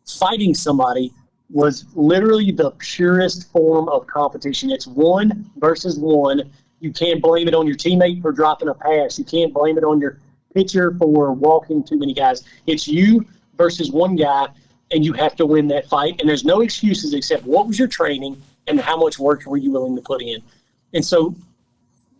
fighting somebody was literally the purest form of competition. It's 1 versus 1. You can't blame it on your teammate for dropping a pass. You can't blame it on your pitcher for walking too many guys. It's you versus one guy, and you have to win that fight. And there's no excuses except what was your training and how much work were you willing to put in. And so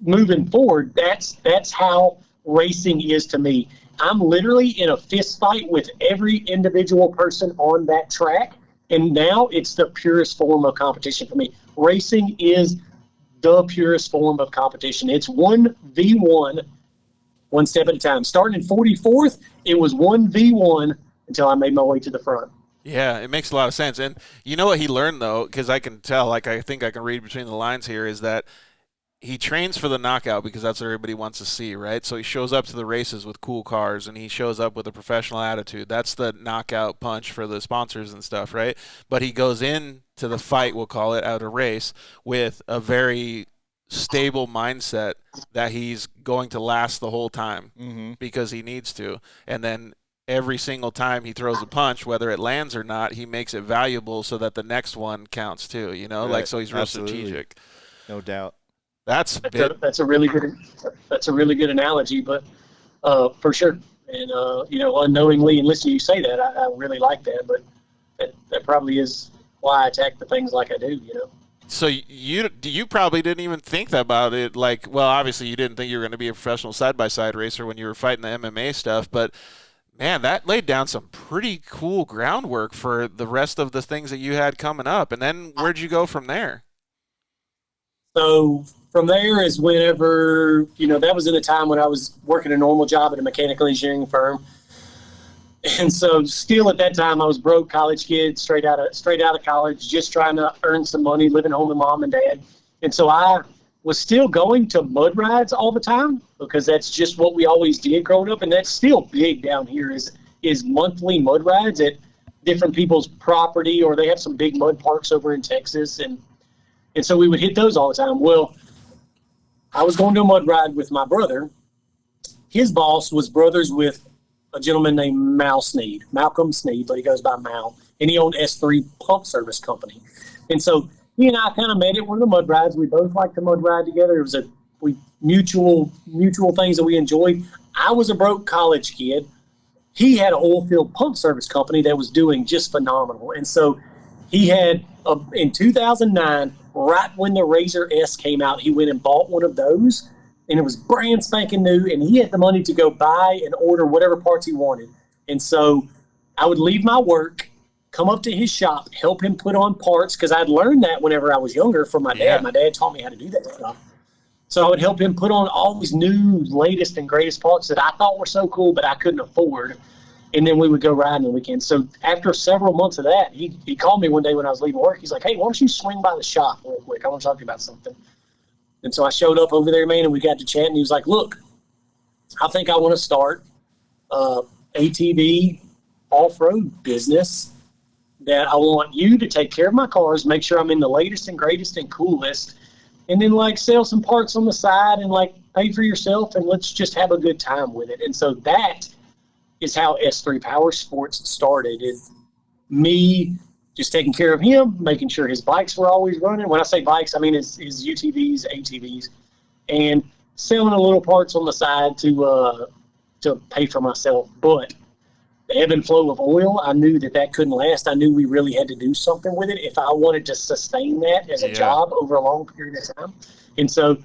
moving forward, that's how racing is to me. I'm literally in a fist fight with every individual person on that track, and now it's the purest form of competition for me. Racing is the purest form of competition. It's 1v1, one step at a time. Starting in 44th, it was 1v1 until I made my way to the front. Yeah, it makes a lot of sense. And you know what he learned, though, because I can tell, like I think I can read between the lines here, is that he trains for the knockout because that's what everybody wants to see, right? So he shows up to the races with cool cars, and he shows up with a professional attitude. That's the knockout punch for the sponsors and stuff, right? But he goes in to the fight, we'll call it, out of race, with a very stable mindset that he's going to last the whole time because he needs to. And then every single time he throws a punch, whether it lands or not, he makes it valuable so that the next one counts too, you know? Right. Like, so he's real Absolutely. strategic. No doubt. That's a really good analogy, but for sure. And unknowingly, and listening to you say that, I really like that. But that probably is why I attack the things like I do. You know. So you probably didn't even think about it. Like, well, obviously you didn't think you were going to be a professional side-by-side racer when you were fighting the MMA stuff, but man, that laid down some pretty cool groundwork for the rest of the things that you had coming up. And then where'd you go from there? So from there is whenever, that was in the time when I was working a normal job at a mechanical engineering firm. And so still at that time, I was broke college kid, straight out of college, just trying to earn some money, living home with mom and dad. And so I was still going to mud rides all the time because that's just what we always did growing up. And that's still big down here is monthly mud rides at different people's property, or they have some big mud parks over in Texas. And so we would hit those all the time. Well, I was going to a mud ride with my brother. His boss was brothers with a gentleman named Malcolm Sneed, but he goes by Mal. And he owned S3 Pump Service Company. And so he and I kind of met at one of the mud rides. We both liked to mud ride together. It was mutual things that we enjoyed. I was a broke college kid. He had an oil field pump service company that was doing just phenomenal. And so he had, in 2009, right when the Razor S came out, he went and bought one of those, and it was brand spanking new, and he had the money to go buy and order whatever parts he wanted. And so I would leave my work, come up to his shop, help him put on parts, because I'd learned that whenever I was younger from my dad. Yeah. My dad taught me how to do that stuff. So I would help him put on all these new, latest, and greatest parts that I thought were so cool, but I couldn't afford. And then we would go riding the weekend. So after several months of that, he called me one day when I was leaving work. He's like, hey, why don't you swing by the shop real quick? I want to talk to you about something. And so I showed up over there, man, and we got to chat. And he was like, look, I think I want to start ATV off-road business that I want you to take care of my cars, make sure I'm in the latest and greatest and coolest, and then, like, sell some parts on the side and, like, pay for yourself, and let's just have a good time with it. And so that is how S3 Powersports started, is me just taking care of him, making sure his bikes were always running. When I say bikes, I mean his UTVs, ATVs, and selling a little parts on the side to pay for myself. But the ebb and flow of oil, I knew that couldn't last. I knew we really had to do something with it if I wanted to sustain that as a job over a long period of time. And so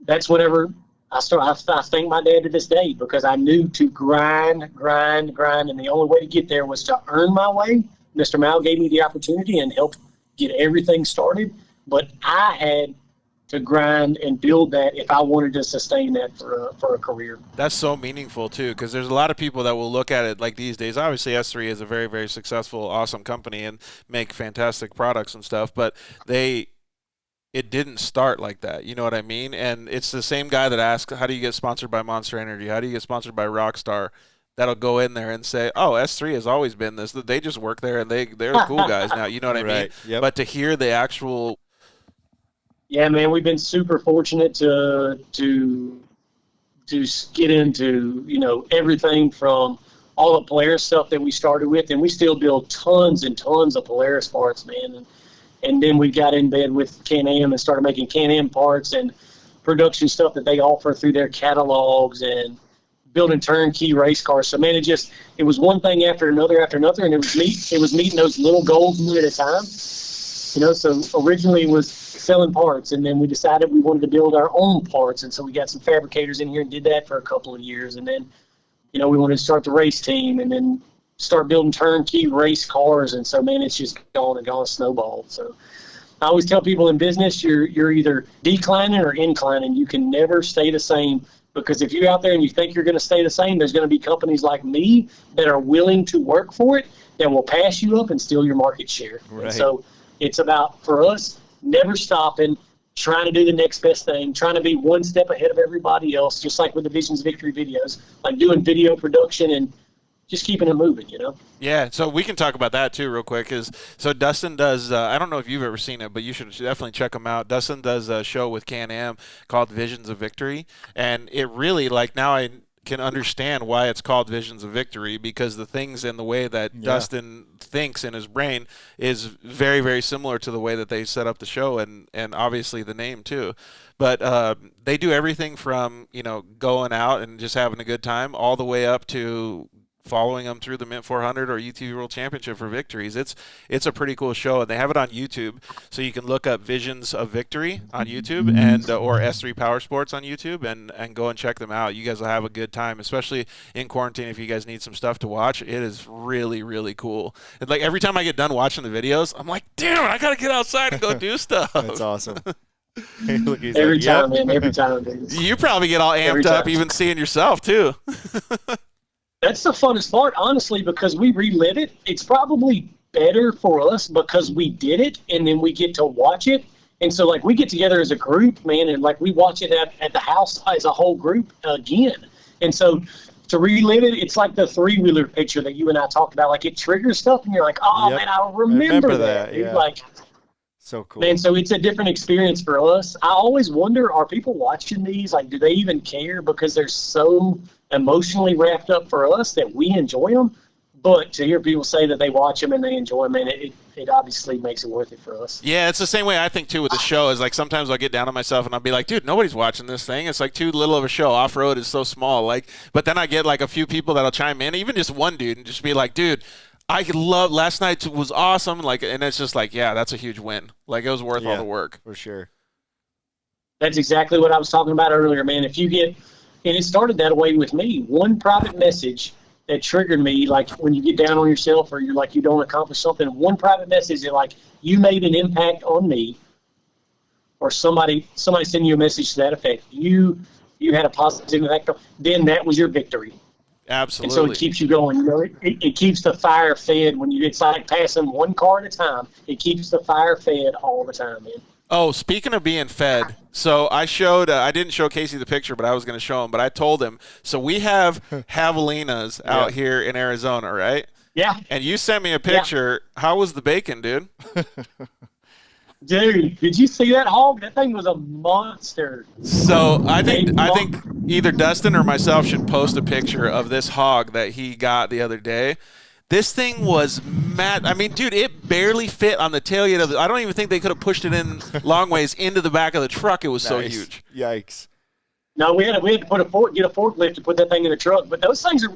that's whenever I thank my dad to this day, because I knew to grind, and the only way to get there was to earn my way Mr. Mao gave me the opportunity and helped get everything started, but I had to grind and build that if I wanted to sustain that for a career. That's so meaningful too, because there's a lot of people that will look at it like these days. Obviously, S3 is a very, very successful, awesome company and make fantastic products and stuff, but it didn't start like that. You know what I mean? And it's the same guy that asks, how do you get sponsored by Monster Energy? How do you get sponsored by Rockstar? That'll go in there and say, oh, S3 has always been this. They just work there and they're cool guys now. You know what I mean? Yep. But to hear the actual... Yeah, man, we've been super fortunate to get into, you know, everything from all the Polaris stuff that we started with, and we still build tons and tons of Polaris parts, man. And then we got in bed with Can-Am and started making Can-Am parts and production stuff that they offer through their catalogs and building turnkey race cars. So, man, it was one thing after another, and it was meeting those little goals one at a time. You know, so originally it was selling parts, and then we decided we wanted to build our own parts, and so we got some fabricators in here and did that for a couple of years, and then, you know, we wanted to start the race team and then start building turnkey race cars, and so, man, it's just gone snowballed. So I always tell people in business, you're either declining or inclining. You can never stay the same, because if you're out there and you think you're going to stay the same, there's going to be companies like me that are willing to work for it that will pass you up and steal your market share. Right. And so it's about, for us, never stopping, trying to do the next best thing, trying to be one step ahead of everybody else, just like with the Visions of Victory videos, like doing video production and just keeping it moving, you know? Yeah, so we can talk about that too real quick. So Dustin does, I don't know if you've ever seen it, but you should definitely check him out. Dustin does a show with Can-Am called Visions of Victory, and it really, like, now I can understand why it's called Visions of Victory, because the things and the way that Dustin thinks in his brain is very, very similar to the way that they set up the show, and obviously the name too. But they do everything from, you know, going out and just having a good time all the way up to following them through the Mint 400 or UTV World Championship for victories. It's a pretty cool show, and they have it on YouTube, so you can look up Visions of Victory on YouTube and or S3 Powersports on YouTube and go and check them out. You guys will have a good time, especially in quarantine. If you guys need some stuff to watch, it is really, really cool. And like every time I get done watching the videos, I'm like, damn it, I gotta get outside and go do stuff. That's awesome. Look, Every time, man, every time. Dude. You probably get all amped up even seeing yourself too. That's the funnest part, honestly, because we relive it. It's probably better for us because we did it, and then we get to watch it. And so, like, we get together as a group, man, and, like, we watch it at the house as a whole group again. And so to relive it, it's like the three-wheeler picture that you and I talked about. Like, it triggers stuff, and you're like, oh, man, I remember that. Dude. Yeah. Like, so cool. Man, so it's a different experience for us. I always wonder, are people watching these? Like, do they even care? Because they're so emotionally wrapped up for us that we enjoy them. But to hear people say that they watch them and they enjoy them, man, it obviously makes it worth it for us. Yeah, it's the same way I think, too, with the show. Is like sometimes I'll get down on myself and I'll be like, dude, nobody's watching this thing. It's like too little of a show. Offroad is so small. Like, but then I get like a few people that'll chime in, even just one dude, and just be like, dude, I love last night was awesome. Like, and it's just like, yeah, that's a huge win. Like, it was worth all the work. For sure. That's exactly what I was talking about earlier, man. If you get, and it started that way with me, one private message that triggered me, like when you get down on yourself or you're like you don't accomplish something, one private message that like you made an impact on me, or somebody sending you a message to that effect, you had a positive impact, then that was your victory. Absolutely. And so it keeps you going. You know, it keeps the fire fed when it's like passing one car at a time. It keeps the fire fed all the time, man. Oh, speaking of being fed, so I showed, I didn't show Casey the picture, but I was going to show him, but I told him, so we have javelinas out here in Arizona, right? Yeah. And you sent me a picture. Yeah. How was the bacon, dude? Dude, did you see that hog? That thing was a monster. So I think either Dustin or myself should post a picture of this hog that he got the other day. This thing was mad. I mean, dude, it barely fit on the tailgate of the. I don't even think they could have pushed it in long ways into the back of the truck. It was so huge. Yikes. No, we had to get a forklift to put that thing in the truck. But those things are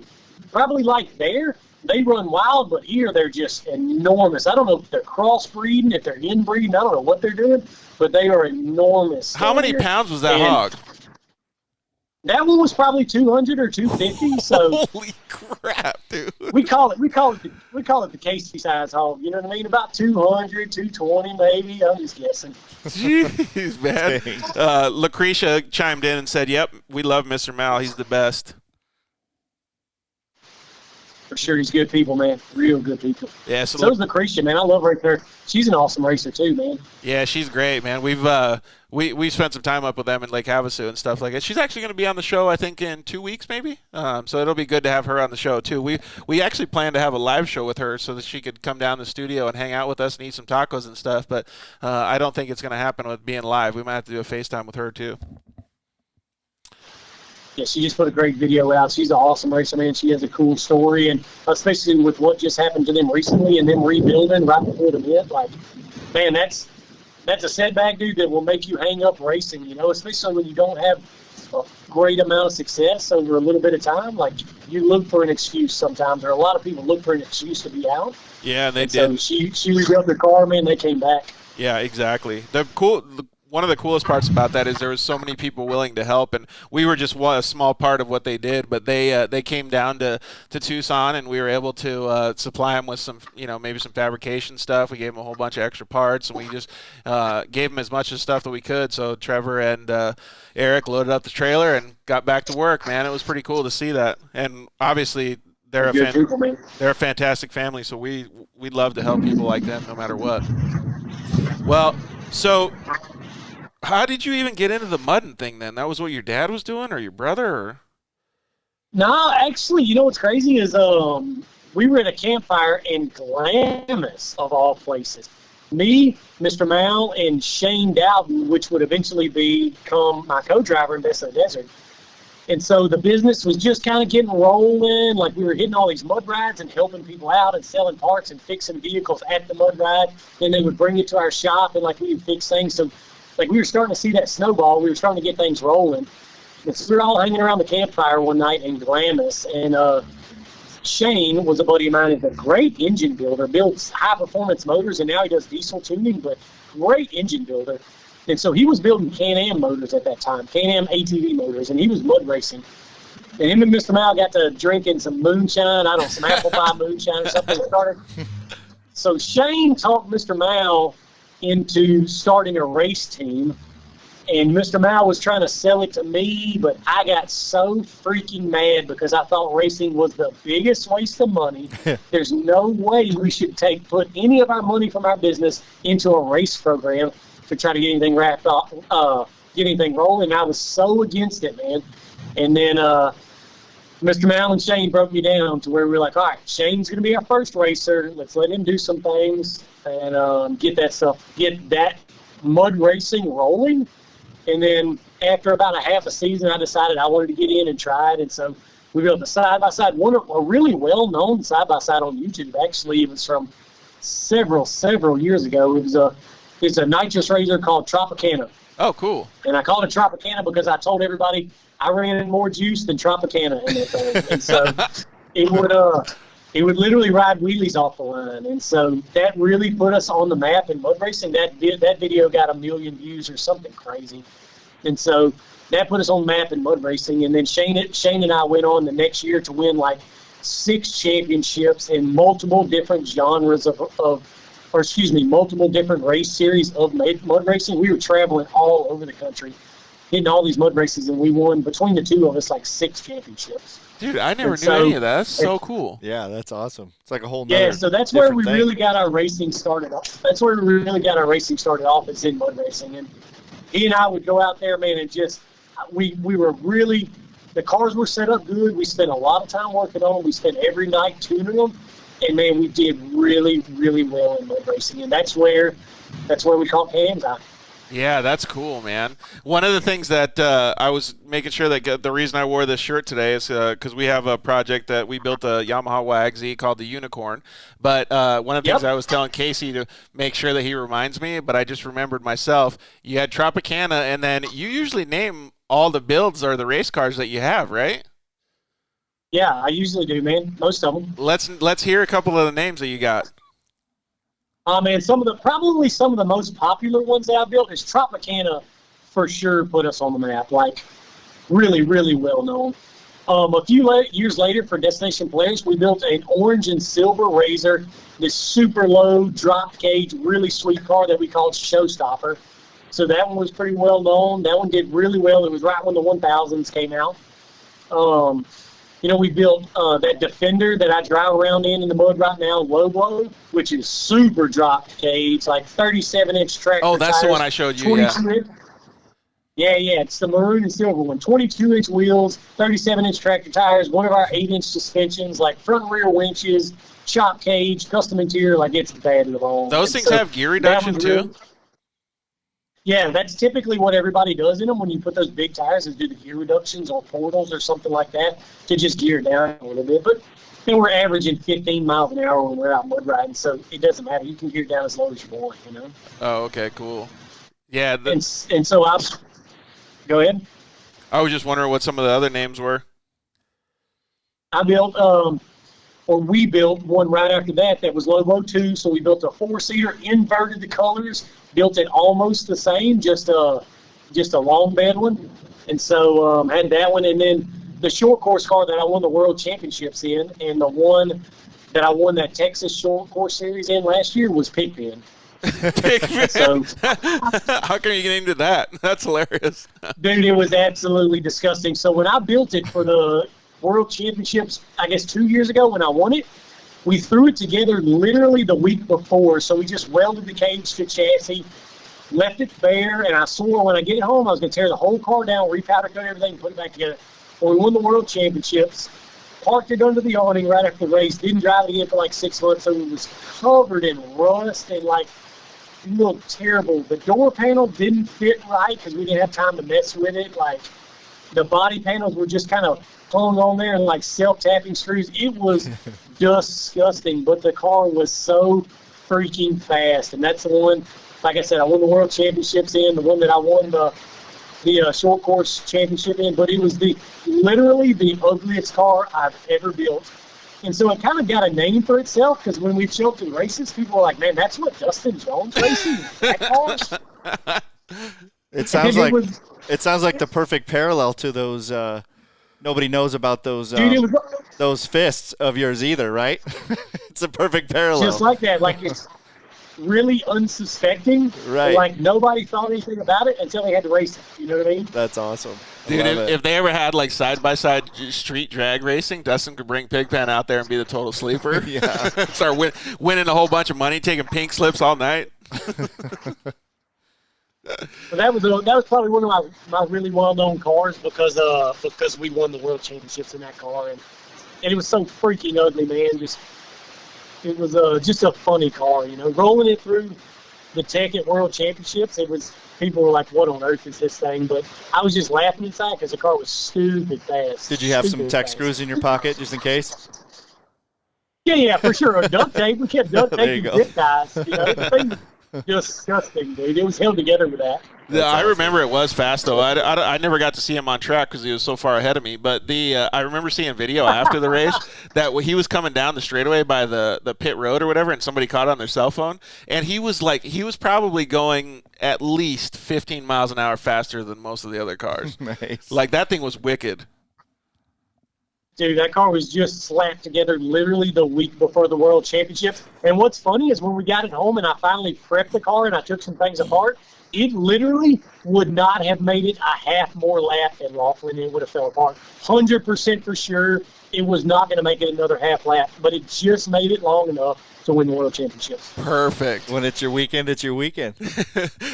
probably like there. They run wild, but here they're just enormous. I don't know if they're crossbreeding, if they're inbreeding. I don't know what they're doing, but they are enormous. How many pounds was that hog? That one was probably 200 or 250. So holy crap, dude! We call it we call it the Casey size hog. You know what I mean? About 200, 220 maybe. I'm just guessing. Jeez, man. Lucretia chimed in and said, "Yep, we love Mr. Mal. He's the best." For sure, he's good people, man. Real good people. Yeah, so is Lucretia, man. I love her. She's an awesome racer too, man. Yeah, she's great, man. We've we spent some time up with them in Lake Havasu and stuff like that. She's actually going to be on the show, I think, in 2 weeks maybe. So it'll be good to have her on the show too. We actually plan to have a live show with her so that she could come down to the studio and hang out with us and eat some tacos and stuff. But I don't think it's going to happen with being live. We might have to do a FaceTime with her too. Yeah, she just put a great video out. She's an awesome racer, man. She has a cool story, and especially with what just happened to them recently and them rebuilding right before the event, like, man, that's a setback, dude, that will make you hang up racing, you know, especially when you don't have a great amount of success over a little bit of time. Like, you look for an excuse sometimes, or a lot of people look for an excuse to be out. Yeah, and they did. So she rebuilt their car, man, they came back. Yeah, exactly. One of the coolest parts about that is there was so many people willing to help, and we were just a small part of what they did. But they came down to Tucson, and we were able to supply them with some, you know, maybe some fabrication stuff. We gave them a whole bunch of extra parts, and we just gave them as much of stuff that we could. So Trevor and Eric loaded up the trailer and got back to work. Man, it was pretty cool to see that. And obviously they're a fantastic family, so we'd love to help people like them no matter what. Well, so how did you even get into the mudding thing then? That was what your dad was doing, or your brother? Or? No, actually, you know what's crazy is we were at a campfire in Glamis, of all places. Me, Mr. Mal, and Shane Dowden, which would eventually become my co-driver in Best of the Desert. And so the business was just kind of getting rolling. Like, we were hitting all these mud rides and helping people out and selling parts and fixing vehicles at the mud ride. Then they would bring it to our shop, and, like, we would fix things. So, like, we were starting to see that snowball. We were starting to get things rolling. And so we were all hanging around the campfire one night in Glamis, and Shane was a buddy of mine. He's a great engine builder, builds high-performance motors, and now he does diesel tuning, but great engine builder. And so he was building Can-Am motors at that time, Can-Am ATV motors, and he was mud racing. And him and Mr. Mal got to drinking some moonshine, some apple pie moonshine or something. So Shane talked Mr. Mal into starting a race team, and Mr. Mal was trying to sell it to me, but I got so freaking mad because I thought racing was the biggest waste of money. There's no way we should put any of our money from our business into a race program to try to get anything wrapped up, get anything rolling. I was so against it, man. And then Mr. Mal and Shane broke me down to where we were like, all right, Shane's going to be our first racer. Let's let him do some things and get that mud racing rolling. And then after about a half a season, I decided I wanted to get in and try it. And so we built a side-by-side, a really well-known side-by-side on YouTube. Actually, it was from several years ago. It's a nitrous razor called Tropicana. Oh, cool. And I called it Tropicana because I told everybody I ran in more juice than Tropicana in that thing. And so it would literally ride wheelies off the line. And so that really put us on the map in mud racing. That video got 1 million views or something crazy. And so that put us on the map in mud racing. And then Shane and I went on the next year to win like 6 championships in multiple different genres multiple different race series of mud racing. We were traveling all over the country, hitting all these mud races, and we won, between the two of us, like 6 championships. Dude, I never knew any of that. That's so cool. Yeah, that's awesome. It's like a whole so that's where we really got our racing started off. That's where we really got our racing started off, is in mud racing. And he and I would go out there, man, and just we were really, the cars were set up good. We spent a lot of time working on them. We spent every night tuning them. And, man, we did really, really well in mud racing. And that's where we caught Handeye. Yeah, that's cool, man. One of the things that I was making sure that the reason I wore this shirt today is because we have a project that we built a Yamaha WAG-Z called the Unicorn. But one of the things I was telling Casey to make sure that he reminds me, but I just remembered myself, you had Tropicana, and then you usually name all the builds or the race cars that you have, right? Yeah, I usually do, man. Most of them. Let's hear a couple of the names that you got. Man, probably some of the most popular ones that I built is Tropicana. For sure, put us on the map. Like, really, really well known. A few years later, for Destination Polaris, we built an orange and silver Razor, this super low drop cage, really sweet car that we called Showstopper. So that one was pretty well known. That one did really well. It was right when the 1000s came out. We built that Defender that I drive around in the mud right now, low blow, which is super drop cage, like 37-inch tractor. Oh, that's tires, the one I showed you. Yeah, it's the maroon and silver one. 22-inch wheels, 37-inch tractor tires, one of our 8-inch suspensions, like front and rear winches, chop cage, custom interior, like it's bad to the bone. Those things have gear reduction too? Yeah, that's typically what everybody does in them when you put those big tires, is do the gear reductions or portals or something like that to just gear down a little bit. But then we're averaging 15 miles an hour when we're out mud riding, so it doesn't matter. You can gear down as low as you want, Oh, okay, cool. Yeah. And so go ahead. I was just wondering what some of the other names were. I built, we built one right after that was Lobo 2. So we built a 4-seater, inverted the colors, built it almost the same, just a long bed one. And so had that one. And then the short course car that I won the world championships in, and the one that I won that Texas short course series in last year, was Pigpen. So, how come you get into that? That's hilarious. Dude, it was absolutely disgusting. So when I built it for the World Championships, I guess 2 years ago when I won it, we threw it together literally the week before. So we just welded the cage to chassis, left it bare, and I swore when I get it home I was going to tear the whole car down, repowder coat everything, and put it back together. When we won the World Championships, parked it under the awning right after the race, didn't drive it again for like 6 months, so it was covered in rust and like looked terrible. The door panel didn't fit right because we didn't have time to mess with it. Like the body panels were just kind of hung on there and like self-tapping screws. It was disgusting, but the car was so freaking fast. And that's the one, like I said, I won the World Championships in, the one that I won the short course championship in, but it was literally the ugliest car I've ever built. And so it kind of got a name for itself, because when we show up to races, people are like, man, that's what Dustin Jones racing, that car? It sounds like the perfect parallel to those nobody knows about those those fists of yours either, right? It's a perfect parallel. Just like that. Like, it's really unsuspecting. Right. Like, nobody thought anything about it until they had to race it. You know what I mean? That's awesome. Dude, if they ever had like side-by-side street drag racing, Dustin could bring Pigpen out there and be the total sleeper. Yeah. Start winning a whole bunch of money, taking pink slips all night. But that was probably one of my really well-known cars because we won the World Championships in that car, and it was so freaking ugly, man. It was just a funny car, Rolling it through the Tech at World Championships, people were like, "What on earth is this thing?" But I was just laughing inside because the car was stupid fast. Did you have some tech screws in your pocket just in case? Yeah, for sure. Duct tape. We kept duct taping zip ties. The thing was disgusting, dude. It was held together with that. Yeah, I remember it was fast, though. I never got to see him on track because he was so far ahead of me. But I remember seeing video after the race that he was coming down the straightaway by the pit road or whatever, and somebody caught it on their cell phone. And he was probably going at least 15 miles an hour faster than most of the other cars. Nice. Like, that thing was wicked. Dude, that car was just slapped together literally the week before the World Championships. And what's funny is when we got it home and I finally prepped the car and I took some things apart, it literally would not have made it a half more lap than Laughlin. It would have fell apart. 100% for sure. It was not going to make it another half lap, but it just made it long enough to win the World Championships. Perfect. When it's your weekend, it's your weekend.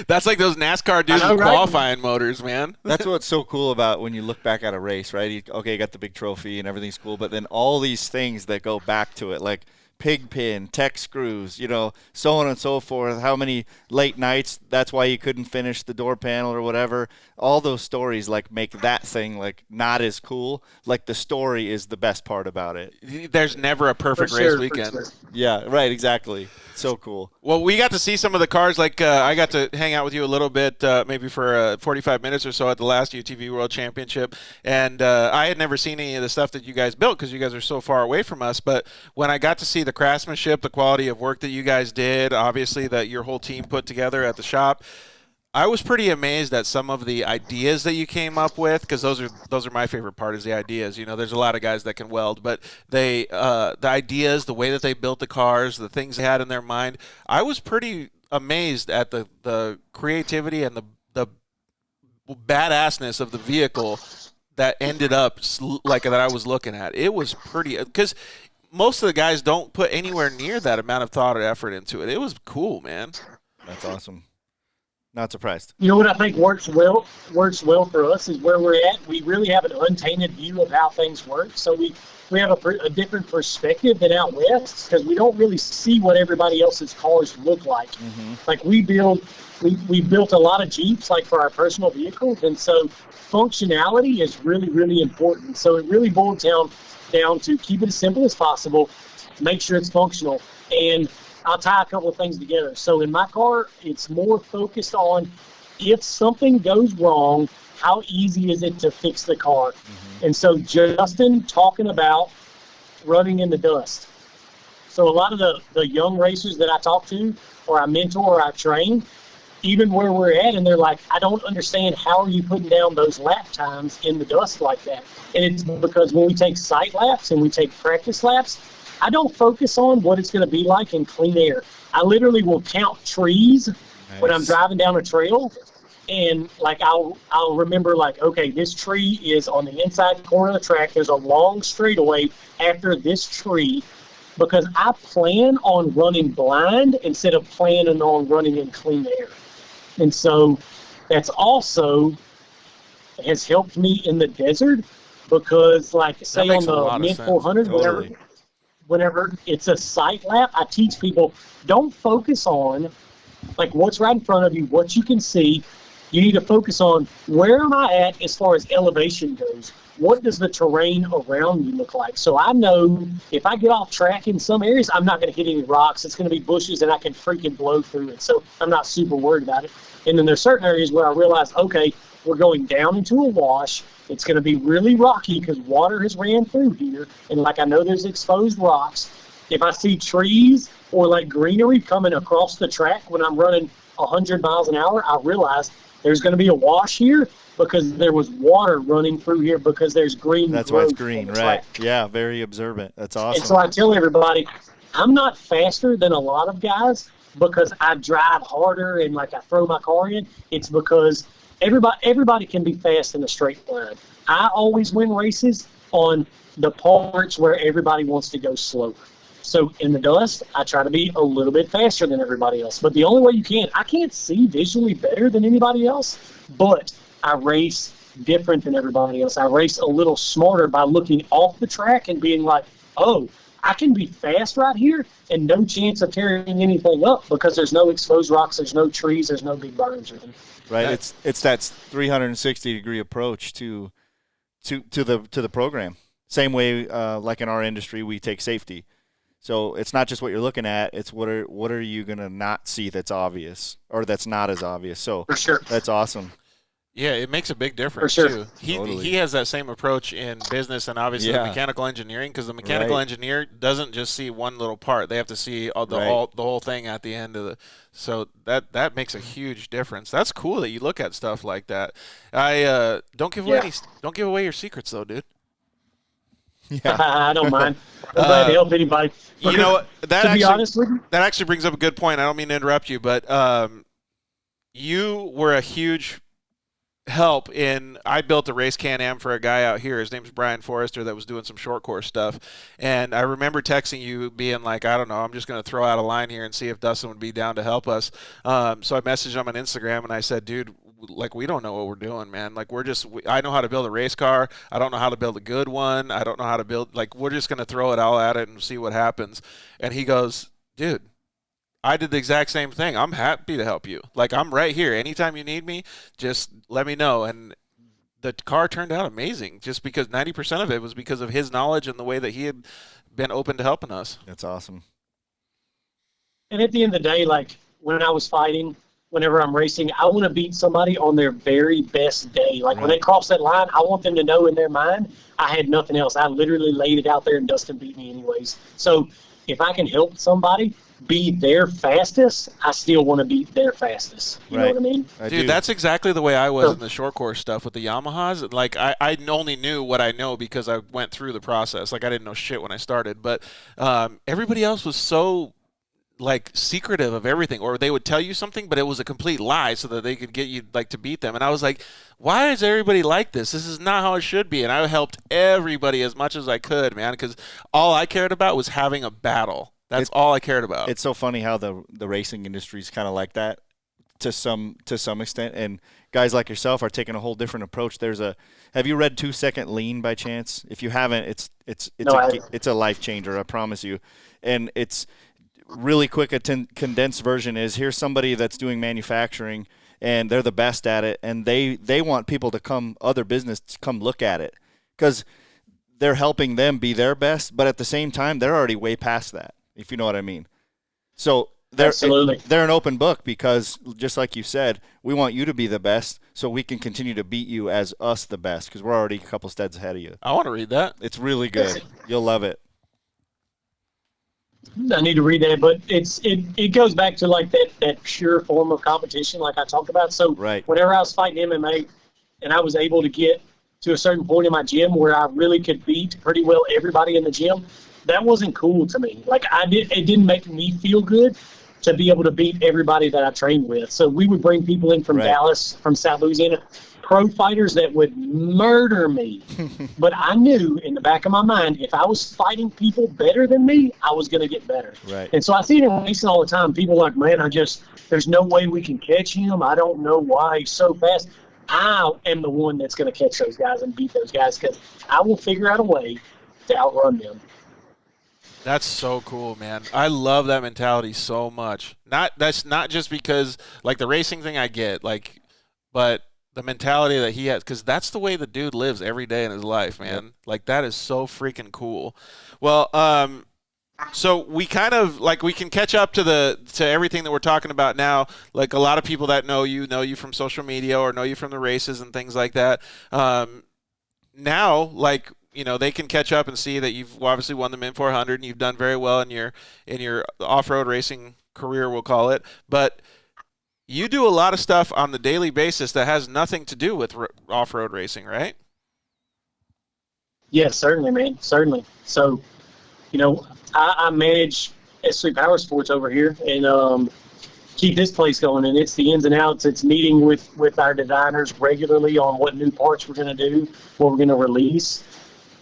That's like those NASCAR dudes with qualifying motors, man. That's what's so cool about when you look back at a race, right? You got the big trophy and everything's cool, but then all these things that go back to it, like pig pin, tech screws, so on and so forth. How many late nights, that's why you couldn't finish the door panel or whatever. All those stories make that thing not as cool. Like, the story is the best part about it. There's never a perfect race weekend. Sure. Yeah, right, exactly. So cool. Well, we got to see some of the cars. I got to hang out with you a little bit, maybe for 45 minutes or so at the last UTV World Championship. And I had never seen any of the stuff that you guys built because you guys are so far away from us. But when I got to see the craftsmanship, the quality of work that you guys did, obviously that your whole team put together at the shop, I was pretty amazed at some of the ideas that you came up with, because those are my favorite part, is the ideas. You know, there's a lot of guys that can weld, but the ideas, the way that they built the cars, the things they had in their mind, I was pretty amazed at the creativity and the badassness of the vehicle that ended up like that I was looking at. It was pretty, because most of the guys don't put anywhere near that amount of thought or effort into it. It was cool, man. That's awesome. Not surprised. You know what I think works well for us is where we're at. We really have an untainted view of how things work. So we have a different perspective than out west, because we don't really see what everybody else's cars look like. Mm-hmm. Like we built a lot of Jeeps, like for our personal vehicles, and so functionality is really, really important. So it really boils down to keep it as simple as possible, make sure it's functional, and I'll tie a couple of things together. So in my car, it's more focused on if something goes wrong, how easy is it to fix the car? Mm-hmm. And so Justin talking about running in the dust. So a lot of the young racers that I talk to, or I mentor, or I train, even where we're at, and they're like, I don't understand, how are you putting down those lap times in the dust like that? And it's because when we take sight laps and we take practice laps, I don't focus on what it's going to be like in clean air. I literally will count trees when I'm driving down a trail, and like I'll remember, like, okay, this tree is on the inside corner of the track. There's a long straightaway after this tree, because I plan on running blind instead of planning on running in clean air. And so that's also has helped me in the desert, because like say on the mid 400, whenever it's a sight lap, I teach people, don't focus on like what's right in front of you, what you can see. You need to focus on, where am I at as far as elevation goes? What does the terrain around you look like? So I know if I get off track in some areas, I'm not going to hit any rocks. It's going to be bushes, and I can freaking blow through it. So I'm not super worried about it. And then there's certain areas where I realize, okay, we're going down into a wash. It's going to be really rocky because water has ran through here. And like I know there's exposed rocks. If I see trees or like greenery coming across the track when I'm running 100 miles an hour, I realize there's going to be a wash here because there was water running through here because there's green. That's why it's green, right? Yeah, very observant. That's awesome. And so I tell everybody, I'm not faster than a lot of guys because I drive harder and like I throw my car in. It's because everybody can be fast in a straight line. I always win races on the parts where everybody wants to go slower. So in the dust, I try to be a little bit faster than everybody else. But the only way I can't see visually better than anybody else, but I race different than everybody else. I race a little smarter by looking off the track and being like, oh, I can be fast right here and no chance of tearing anything up because there's no exposed rocks, there's no trees, there's no big berms or anything. Right. It's that 360-degree approach to the program. Same way, like in our industry, we take safety. So it's not just what you're looking at; it's what are you gonna not see that's obvious or that's not as obvious. So for sure, that's awesome. Yeah, it makes a big difference too. He has that same approch in business and obviously the mechanical engineering, because the mechanical engineer doesn't just see one little part; they have to see the whole thing at the end of the. So that makes a huge difference. That's cool that you look at stuff like that. Don't give away your secrets though, dude. Yeah. I don't mind. I'm glad to help anybody. You know, be honest with you, that actually brings up a good point. I don't mean to interrupt you, but you were a huge help in. I built a race Can-Am for a guy out here. His name's Brian Forrester, that was doing some short course stuff. And I remember texting you being like, I don't know, I'm just going to throw out a line here and see if Dustin would be down to help us. So I messaged him on Instagram and I said, dude, like, we don't know what we're doing, man. Like, I know how to build a race car. I don't know how to build a good one. I don't know how to build, like, we're just going to throw it all at it and see what happens. And he goes, dude, I did the exact same thing. I'm happy to help you. Like, I'm right here. Anytime you need me, just let me know. And the car turned out amazing just because 90% of it was because of his knowledge and the way that he had been open to helping us. That's awesome. And at the end of the day, like, when I was fighting, whenever I'm racing, I want to beat somebody on their very best day. Like, when they cross that line, I want them to know in their mind, I had nothing else. I literally laid it out there, and Dustin beat me anyways. So if I can help somebody be their fastest, I still want to be their fastest. You know what I mean? Dude, that's exactly the way I was in the short course stuff with the Yamahas. Like, I only knew what I know because I went through the process. Like, I didn't know shit when I started. But everybody else was so, like, secretive of everything. Or they would tell you something, but it was a complete lie so that they could get you, like, to beat them. And I was like, why is everybody like this? This is not how it should be. And I helped everybody as much as I could, man, because all I cared about was having a battle. That's all I cared about. It's so funny how the racing industry is kind of like that to some extent, and guys like yourself are taking a whole different approach. Have you read 2 Second Lean by chance? If you haven't, it's a life changer, I promise you. And it's really quick. A condensed version is, here's somebody that's doing manufacturing and they're the best at it, and they want people to come, other business, to come look at it because they're helping them be their best, but at the same time they're already way past that, if you know what I mean. So they're an open book because, just like you said, we want you to be the best so we can continue to beat you as us the best because we're already a couple steps ahead of you. I want to read that. It's really good. You'll love it. I need to read that, but it goes back to like that pure form of competition like I talked about. So whenever I was fighting MMA and I was able to get to a certain point in my gym where I really could beat pretty well everybody in the gym, that wasn't cool to me. Like it didn't make me feel good to be able to beat everybody that I trained with. So we would bring people in from Dallas, from South Louisiana, pro fighters that would murder me. But I knew in the back of my mind, if I was fighting people better than me, I was going to get better. Right. And so I see it in racing all the time. People are like, man, there's no way we can catch him. I don't know why he's so fast. I am the one that's going to catch those guys and beat those guys because I will figure out a way to outrun them. That's so cool, man. I love that mentality so much. That's not just because, like, the racing thing I get, like, but the mentality that he has, because that's the way the dude lives every day in his life, man. Yep. Like, that is so freaking cool. Well, so we kind of, like, we can catch up to everything that we're talking about now. Like, a lot of people that know you from social media or know you from the races and things like that. Now, like, you know, they can catch up and see that you've obviously won the Min 400 and you've done very well in your off-road racing career, we'll call it. But you do a lot of stuff on the daily basis that has nothing to do with off-road racing, right? Yeah, certainly, man. Certainly. So, you know, I manage S3 Powersports over here and keep this place going. And it's the ins and outs. It's meeting with our designers regularly on what new parts we're going to do, what we're going to release.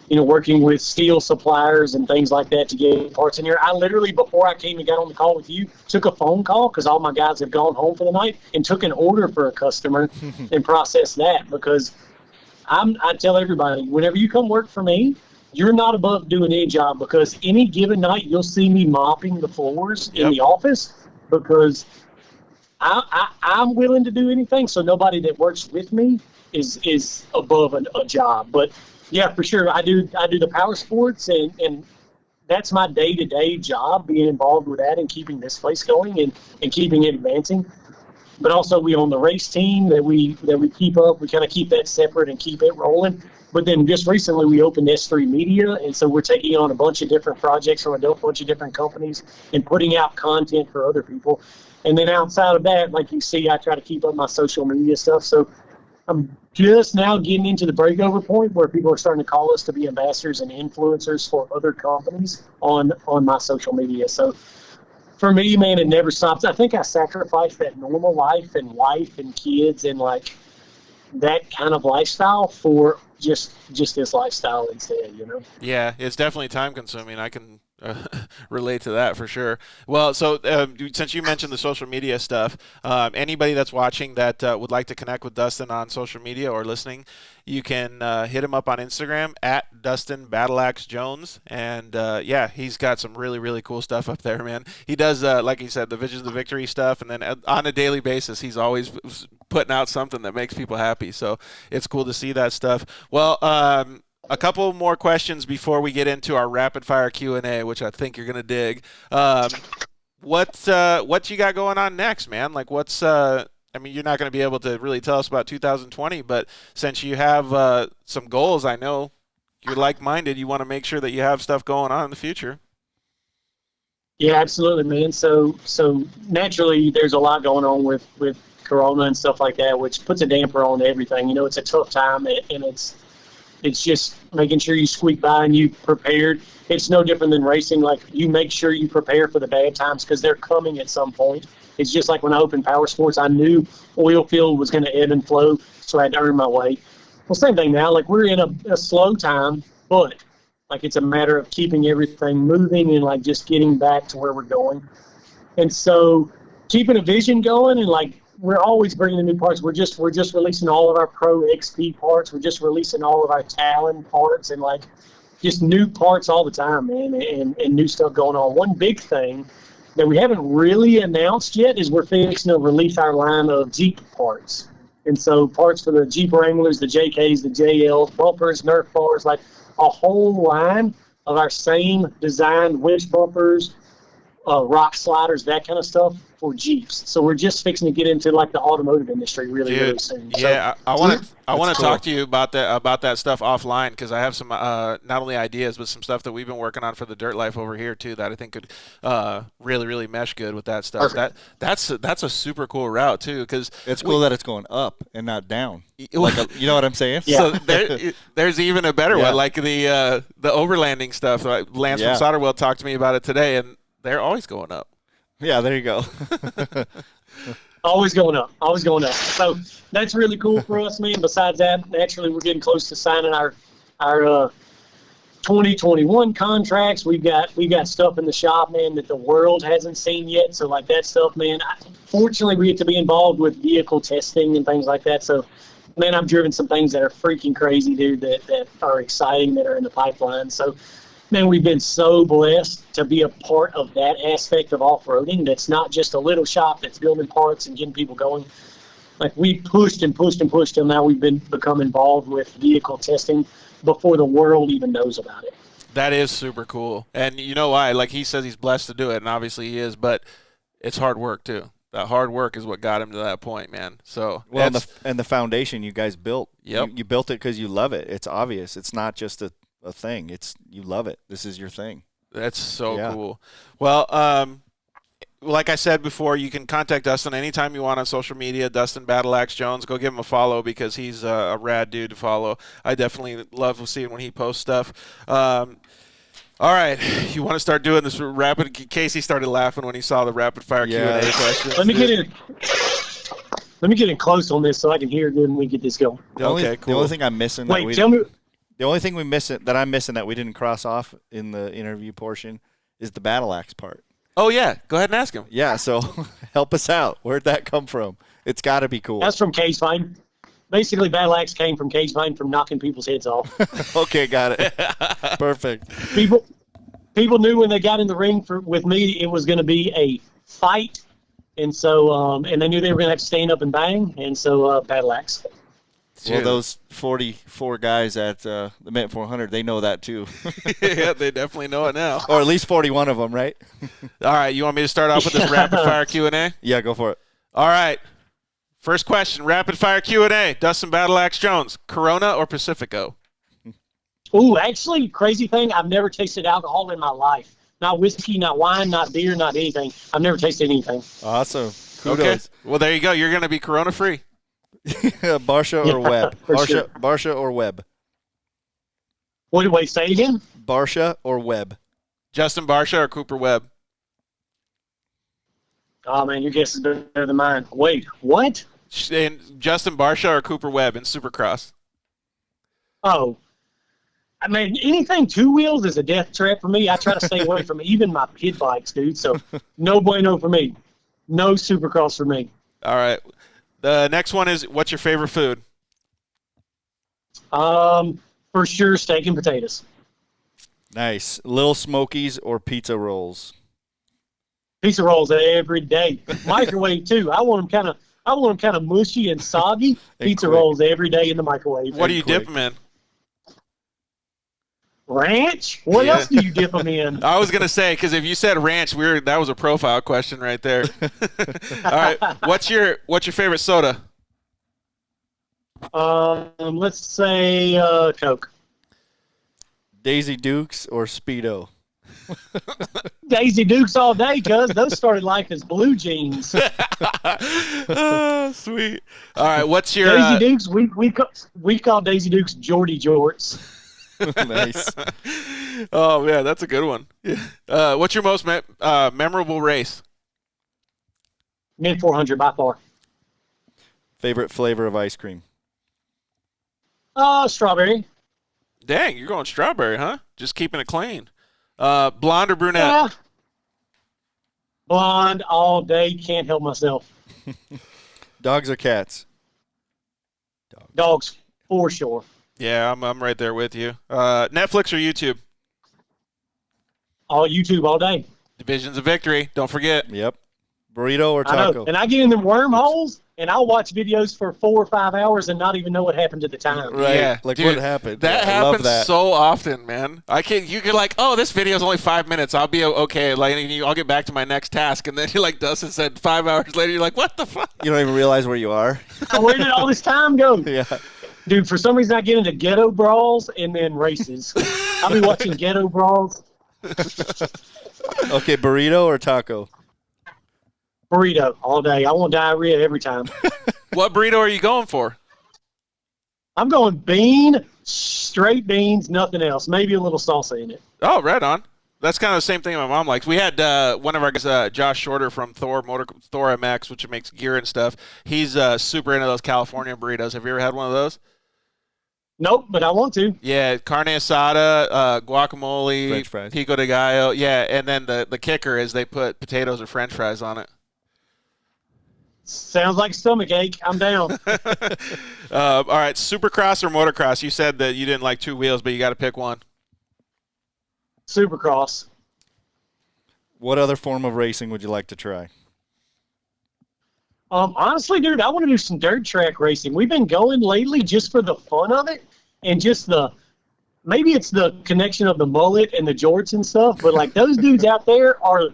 You know, working with steel suppliers and things like that to get parts in here. I literally, before I came and got on the call with you, took a phone call because all my guys have gone home for the night and took an order for a customer and processed that because I tell everybody, whenever you come work for me, you're not above doing any job because any given night you'll see me mopping the floors in the office because I'm willing to do anything. So nobody that works with me is above a job. But yeah, for sure. I do the power sports, and that's my day-to-day job, being involved with that and keeping this place going and keeping it advancing. But also we own the race team that we keep up. We kind of keep that separate and keep it rolling. But then just recently we opened S3 Media, and so we're taking on a bunch of different projects from a bunch of different companies and putting out content for other people. And then outside of that, like you see, I try to keep up my social media stuff. So I'm just now getting into the breakover point where people are starting to call us to be ambassadors and influencers for other companies on my social media. So for me, man, it never stops. I think I sacrificed that normal life and wife and kids and like that kind of lifestyle for just this lifestyle instead, you know? Yeah, it's definitely time consuming. I can relate to that for sure. Well, so since you mentioned the social media stuff, anybody that's watching that would like to connect with Dustin on social media or listening, you can hit him up on Instagram at Dustin Battleaxe Jones, and yeah, he's got some really, really cool stuff up there, man. He does, like he said, the Visions of Victory stuff, and then on a daily basis, he's always putting out something that makes people happy. So it's cool to see that stuff. Well, a couple more questions before we get into our rapid fire Q&A, which I think you're gonna dig. What you got going on next, man? Like, I mean, you're not going to be able to really tell us about 2020, but since you have some goals, I know you're like-minded. You want to make sure that you have stuff going on in the future. Yeah, absolutely, man. So naturally, there's a lot going on with Corona and stuff like that, which puts a damper on everything. You know, it's a tough time, and it's just making sure you squeak by and you prepared. It's no different than racing. Like, you make sure you prepare for the bad times because they're coming at some point. It's just like when I opened Powersports, I knew oil field was going to ebb and flow, so I had to earn my way. Well, same thing now. Like, we're in a slow time, but like, it's a matter of keeping everything moving and like just getting back to where we're going. And so keeping a vision going, and like, we're always bringing in new parts. We're just releasing all of our Pro XP parts. We're just releasing all of our Talon parts, and like, just new parts all the time, man, and new stuff going on. One big thing that we haven't really announced yet is we're fixing to release our line of Jeep parts. And so parts for the Jeep Wranglers, the JKs, the JLs, bumpers, Nerf bars, like a whole line of our same designed winch bumpers, rock sliders, that kind of stuff for Jeeps. So we're just fixing to get into like the automotive industry really soon. Yeah, so, I want to cool. talk to you about that stuff offline, because I have some not only ideas but some stuff that we've been working on for the Dirt Life over here too that I think could really mesh good with that stuff. Perfect. That's a super cool route too, because It's cool that it's going up and not down. Like you know what I'm saying? Yeah. So there's even a better Yeah. one, like the overlanding stuff. Lance Yeah. from Solderwell talked to me about it today, and they're always going up. Yeah, there you go. Always going up. So that's really cool for us, man. Besides that, naturally, we're getting close to signing our 2021 contracts. We've got stuff in the shop, man, that the world hasn't seen yet. So like that stuff, man. Fortunately, we get to be involved with vehicle testing and things like that. So, man, I've driven some things that are freaking crazy, dude, that are exciting, that are in the pipeline. So, man, we've been so blessed to be a part of that aspect of off-roading. That's not just a little shop that's building parts and getting people going. Like, we pushed and pushed and pushed till now we've become involved with vehicle testing before the world even knows about it. That is super cool. And you know why? Like, he says he's blessed to do it, and obviously he is, but it's hard work too. That hard work is what got him to that point, man. So Well, and the foundation you guys built. Yep. You built it because you love it. It's obvious. It's not just a thing. It's you love it. This is your thing. That's so Yeah. cool. Well, like I said before, you can contact Dustin anytime you want on social media. Dustin Battle Axe Jones. Go give him a follow because he's a rad dude to follow. I definitely love seeing when he posts stuff. All right, you want to start doing this rapid? Casey started laughing when he saw the rapid fire Yeah. Q&A questions. Let me get in close on this so I can hear good when we get this going. The only cool. thing I'm missing. Wait, tell me. The only thing I'm missing that we didn't cross off in the interview portion is the battle axe part. Oh yeah, go ahead and ask him. Yeah, so help us out. Where'd that come from? It's got to be cool. That's from Cage Find. Basically, battle axe came from Cage Find from knocking people's heads off. Okay, got it. Perfect. People knew when they got in the ring with me, it was going to be a fight, and so and they knew they were going to have to stand up and bang, and so battle axe. Well, those 44 guys at the Mint 400, they know that too. Yeah, they definitely know it now. Or at least 41 of them, right? All right, you want me to start off with this rapid fire Q&A? Yeah, go for it. All right. First question, rapid fire Q&A. Dustin Battle Axe Jones, Corona or Pacifico? Ooh, actually, crazy thing, I've never tasted alcohol in my life. Not whiskey, not wine, not beer, not anything. I've never tasted anything. Awesome. Okay. Kudos. Well, there you go. You're going to be Corona free. Barsha or Webb? Sure. Barsha or Webb? Wait, say it again? Barsha or Webb? Justin Barsha or Cooper Webb? Oh, man, your guess is better than mine. Wait, what? And Justin Barsha or Cooper Webb in Supercross? Oh, I mean, anything two wheels is a death trap for me. I try to stay away from even my pit bikes, dude. So no bueno for me. No Supercross for me. All right. The next one is, what's your favorite food? For sure, steak and potatoes. Nice. Little Smokies or pizza rolls? Pizza rolls every day. Microwave too. I want them kind of mushy and soggy. Pizza quick. rolls every day in the microwave. What do you quick. dip them in? Ranch? What Yeah. else do you dip them in? I was going to say, because if you said ranch, that was a profile question right there. All right. What's your favorite soda? Let's say Coke. Daisy Dukes or Speedo? Daisy Dukes all day, cuz those started life as blue jeans. Oh, sweet. All right, what's your Daisy Dukes? We call Daisy Dukes Geordie Jorts. Nice. Oh man, that's a good one. What's your most memorable race? Mid 400 by far. Favorite flavor of ice cream? Strawberry. Dang, you're going strawberry, huh? Just keeping it clean. Blonde or brunette? Yeah. Blonde all day. Can't help myself. Dogs or cats? Dogs for sure. Yeah, I'm right there with you. Netflix or YouTube? All YouTube all day. Divisions of Victory. Don't forget. Yep. Burrito or I taco? know. And I get in them wormholes, and I'll watch videos for 4 or 5 hours and not even know what happened at the time. Right. Yeah, Like dude, what happened? That I love happens that. so often, man. You can like, oh, this video is only 5 minutes. I'll be okay. Like, I'll get back to my next task, and then you're like, Dustin said 5 hours later. You're like, what the fuck? You don't even realize where you are. Where did all this time go? Yeah. Dude, for some reason I get into ghetto brawls and then races. I'll be watching ghetto brawls. Okay, burrito or taco? Burrito all day. I want diarrhea every time. What burrito are you going for? I'm going bean, straight beans, nothing else. Maybe a little salsa in it. Oh, right on. That's kind of the same thing my mom likes. We had one of our guys, Josh Shorter from Thor MX, which makes gear and stuff. He's super into those California burritos. Have you ever had one of those? Nope, but I want to. Yeah, carne asada, guacamole, French fries. pico de gallo. Yeah, and then the kicker is they put potatoes or French fries on it. Sounds like stomach ache. I'm down. All right, supercross or motocross? You said that you didn't like two wheels, but you got to pick one. Supercross. What other form of racing would you like to try? Honestly, dude, I want to do some dirt track racing. We've been going lately just for the fun of it and just maybe it's the connection of the mullet and the jorts and stuff, but like those dudes out there are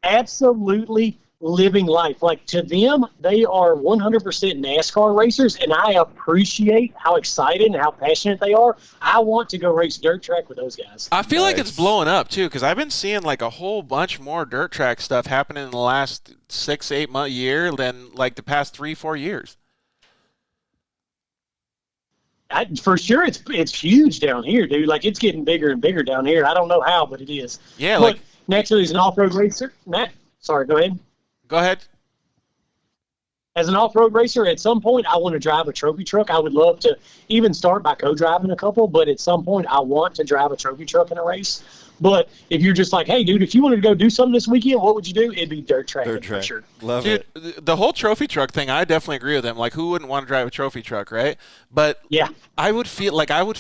absolutely living life. Like to them, they are 100% NASCAR racers, and I appreciate how excited and how passionate they are. I want to go race dirt track with those guys. I feel like it's Nice. blowing up too, because I've been seeing like a whole bunch more dirt track stuff happening in the last 6-8 month year than like the past 3-4 years. For sure, it's huge down here, dude. Like it's getting bigger and bigger down here. I don't know how, but it is. Yeah, Look, like naturally, as an off-road racer, sorry, go ahead. go ahead. As an off-road racer, at some point, I want to drive a trophy truck. I would love to even start by co-driving a couple, but at some point, I want to drive a trophy truck in a race. But if you're just like, hey, dude, if you wanted to go do something this weekend, what would you do? It'd be dirt track. Dirt For track. sure. Love Dude, it. the whole trophy truck thing, I definitely agree with them. Like, who wouldn't want to drive a trophy truck, right? But Yeah. I would feel like I would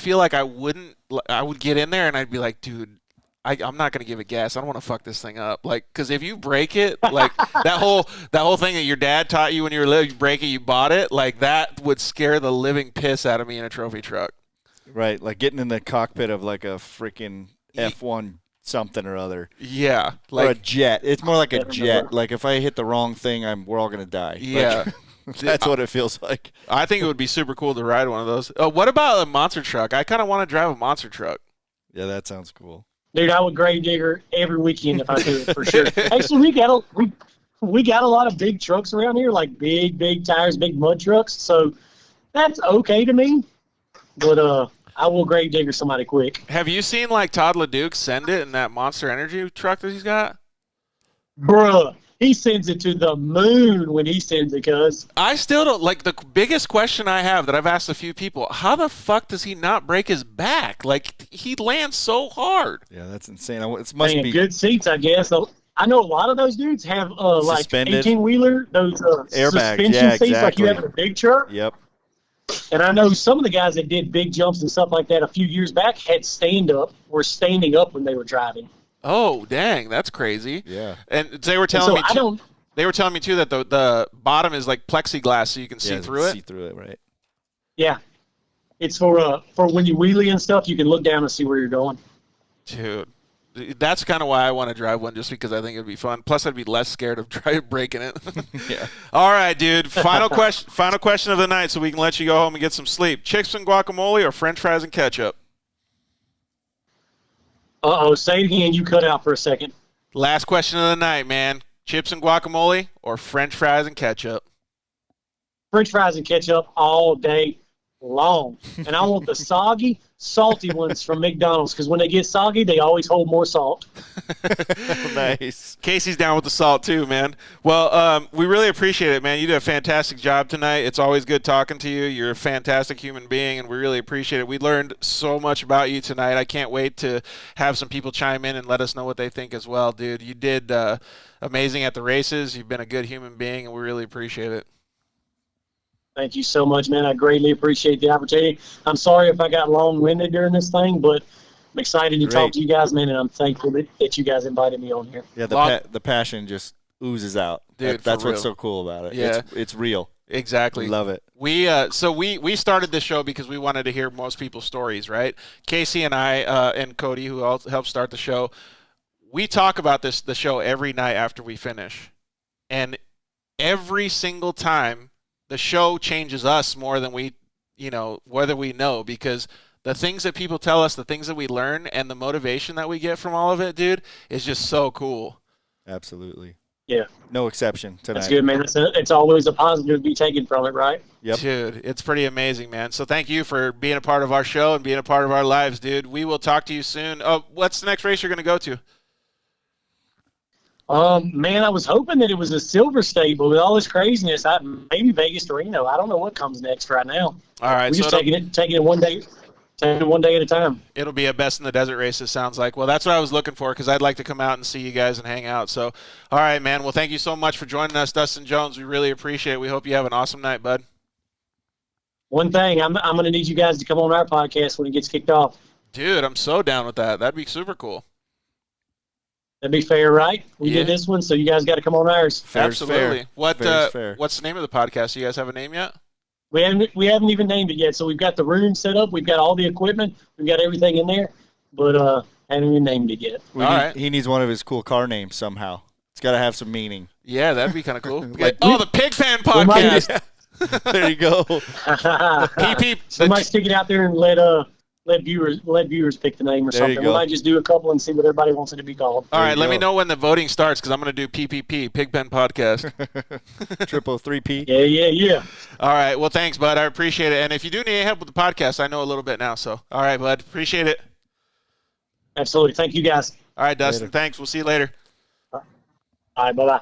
get in there and I'd be like, dude, I'm not gonna give it gas. I don't want to fuck this thing up. Like, because if you break it, like that whole thing that your dad taught you when you were little, you break it, you bought it. Like that would scare the living piss out of me in a trophy truck. Right, like getting in the cockpit of like a freaking F1 something or other. Yeah, Or a like jet. It's more like a Yeah, jet. remember. Like if I hit the wrong thing, we're all gonna die. yeah. Like, that's what it feels like. I think it would be super cool to ride one of those. What about a monster truck? I kind of want to drive a monster truck. Yeah, that sounds cool. Dude, I would grave digger every weekend if I could, for sure. Actually, we got a lot of big trucks around here, like big tires, big mud trucks. So that's okay to me. But I will grave digger somebody quick. Have you seen like Todd LeDuc send it in that Monster Energy truck that he's got? Bruh, he sends it to the moon when he sends it, cuz. I still don't like the biggest question I have that I've asked a few people. How the fuck does he not break his back? Like he lands so hard. Yeah, that's insane. It must Man, be good seats, I guess. I know a lot of those dudes have like Suspended. 18-wheeler, those Airbags, suspension yeah, seats like you have in exactly. a big truck. Yep. And I know some of the guys that did big jumps and stuff like that a few years back had were standing up when they were driving. Oh, dang, that's crazy. Yeah. And they were And telling so me they were telling me too that the bottom is like plexiglass so you can see through it. See through it, right? Yeah. It's for when you wheelie and stuff, you can look down and see where you're going. Dude, that's kind of why I want to drive one, just because I think it'd be fun. Plus, I'd be less scared of breaking it. Yeah. All right, dude. Final question. Final question of the night, so we can let you go home and get some sleep. Chips and guacamole or French fries and ketchup? Say it again. You cut out for a second. Last question of the night, man. Chips and guacamole or French fries and ketchup? French fries and ketchup all day long. And I want the soggy, salty ones from McDonald's because when they get soggy, they always hold more salt. Nice. Casey's down with the salt too, man. Well, we really appreciate it, man. You did a fantastic job tonight. It's always good talking to you. You're a fantastic human being, and we really appreciate it. We learned so much about you tonight. I can't wait to have some people chime in and let us know what they think as well, dude. You did amazing at the races. You've been a good human being, and we really appreciate it. Thank you so much, man. I greatly appreciate the opportunity. I'm sorry if I got long-winded during this thing, but I'm excited to talk to you guys, man, and I'm thankful that you guys invited me on here. Yeah, the passion just oozes out. Dude, that's what's so cool about it. Yeah. It's real. Exactly. Love it. We started this show because we wanted to hear most people's stories, right? Casey and I and Cody, who helped start the show, we talk about the show every night after we finish. And every single time the show changes us more than whether we know, because the things that people tell us, the things that we learn, and the motivation that we get from all of it, dude, is just so cool. Absolutely. Yeah. No exception tonight. That's good, man. It's always a positive to be taken from it, right? Yep. Dude, it's pretty amazing, man. So thank you for being a part of our show and being a part of our lives, dude. We will talk to you soon. What's the next race you're going to go to? Man, I was hoping that it was a Silver State, but with all this craziness, maybe Vegas to Reno. I don't know what comes next right now. All right, we're just taking it one day at a time. It'll be a best in the desert race, it sounds like. Well, that's what I was looking for, because I'd like to come out and see you guys and hang out. So, all right, man. Well, thank you so much for joining us, Dustin Jones. We really appreciate it. We hope you have an awesome night, bud. One thing, I'm going to need you guys to come on our podcast when it gets kicked off. Dude, I'm so down with that. That'd be super cool. That'd be fair, right? We did this one, so you guys got to come on ours. Absolutely. Fair. What's the name of the podcast? Do you guys have a name yet? We haven't even named it yet. So we've got the room set up, we've got all the equipment, we've got everything in there, but haven't even named it yet. He needs one of his cool car names somehow. It's got to have some meaning. Yeah, that'd be kind of cool. The Pigpen Podcast. There you go. Somebody stick it out there and let viewers pick the name or something. We might just do a couple and see what everybody wants it to be called. All right, let me know when the voting starts, because I'm going to do PPP, Pigpen Podcast. Triple 3P. Yeah. All right, well, thanks, bud. I appreciate it. And if you do need any help with the podcast, I know a little bit now. So, all right, bud. Appreciate it. Absolutely. Thank you, guys. All right, Dustin. Thanks. We'll see you later. All right, bye-bye.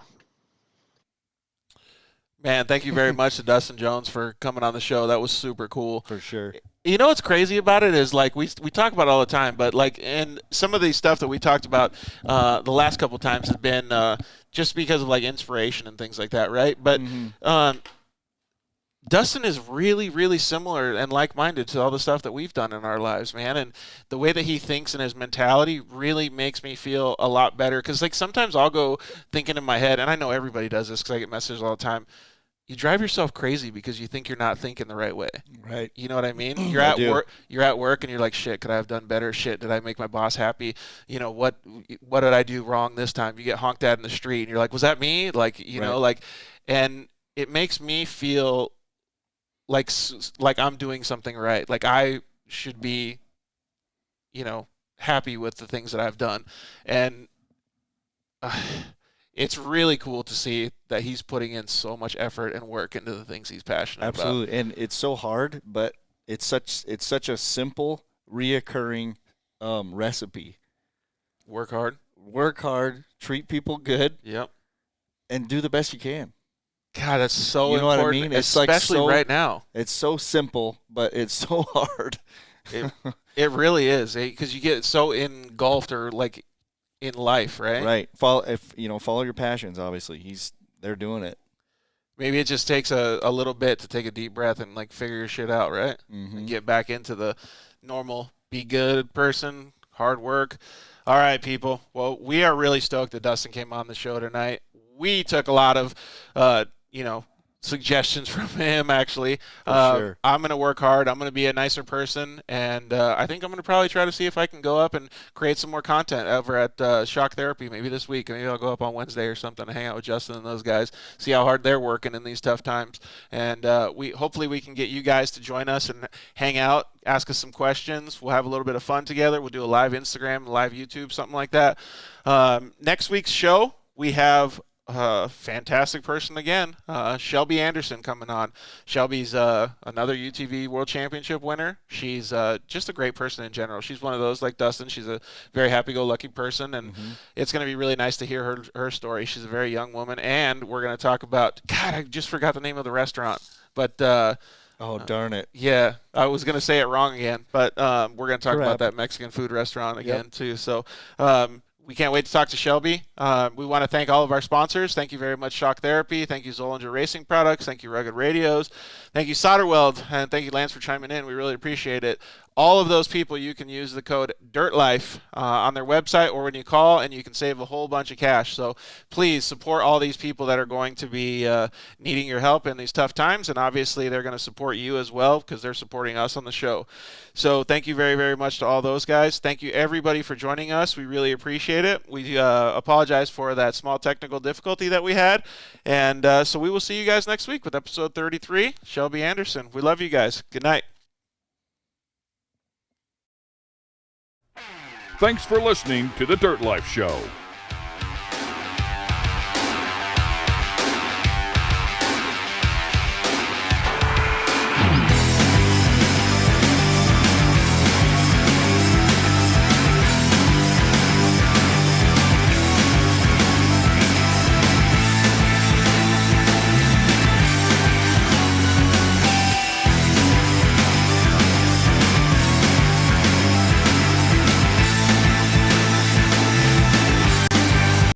Man, thank you very much to Dustin Jones for coming on the show. That was super cool. For sure. You know what's crazy about it is, like, we talk about it all the time, but, like, and some of the stuff that we talked about the last couple times has been just because of, like, inspiration and things like that, right? But Dustin is really, really similar and like-minded to all the stuff that we've done in our lives, man. And the way that he thinks and his mentality really makes me feel a lot better. Because, like, sometimes I'll go thinking in my head, and I know everybody does this because I get messages all the time. You drive yourself crazy because you think you're not thinking the right way. Right. You know what I mean? You're at work and you're like, shit, could I have done better? Shit, did I make my boss happy? You know, what did I do wrong this time? You get honked at in the street and you're like, was that me? Like, you know, like, and it makes me feel like I'm doing something right. Like I should be, happy with the things that I've done. And it's really cool to see that he's putting in so much effort and work into the things he's passionate about. Absolutely. And it's so hard, but it's such a simple, reoccurring recipe. Work hard, treat people good. Yep. And do the best you can. God, that's so important. What I mean? It's especially like right now. It's so simple, but it's so hard. It really is, because you get so engulfed or like in life, right? Right. Follow your passions. Obviously, they're doing it. Maybe it just takes a little bit to take a deep breath and like figure your shit out, right? Mm-hmm. And get back into the normal, be good person, hard work. All right, people. Well, we are really stoked that Dustin came on the show tonight. We took a lot of, suggestions from him, actually. Sure. I'm going to work hard. I'm going to be a nicer person, and I think I'm going to probably try to see if I can go up and create some more content over at Shock Therapy maybe this week. Maybe I'll go up on Wednesday or something to hang out with Justin and those guys, see how hard they're working in these tough times. And hopefully we can get you guys to join us and hang out, ask us some questions. We'll have a little bit of fun together. We'll do a live Instagram, live YouTube, something like that. Next week's show, we have fantastic person again, Shelby Anderson coming on. Shelby's another UTV World Championship winner. She's just a great person in general. She's one of those like Dustin. She's a very happy-go-lucky person, and it's going to be really nice to hear her story. She's a very young woman, and we're going to talk about, God, I just forgot the name of the restaurant, but oh, darn it. yeah, I was going to say it wrong again, but we're going to talk about that Mexican food restaurant again too. So we can't wait to talk to Shelby. We want to thank all of our sponsors. Thank you very much, Shock Therapy. Thank you, Zollinger Racing Products. Thank you, Rugged Radios. Thank you, Solderweld. And thank you, Lance, for chiming in. We really appreciate it. All of those people, you can use the code DIRTLIFE on their website or when you call, and you can save a whole bunch of cash. So please support all these people that are going to be needing your help in these tough times, and obviously they're going to support you as well because they're supporting us on the show. So thank you very, very much to all those guys. Thank you, everybody, for joining us. We really appreciate it. We apologize for that small technical difficulty that we had, and so we will see you guys next week with episode 33, Shelby Anderson. We love you guys. Good night. Thanks for listening to The Dirt Life Show.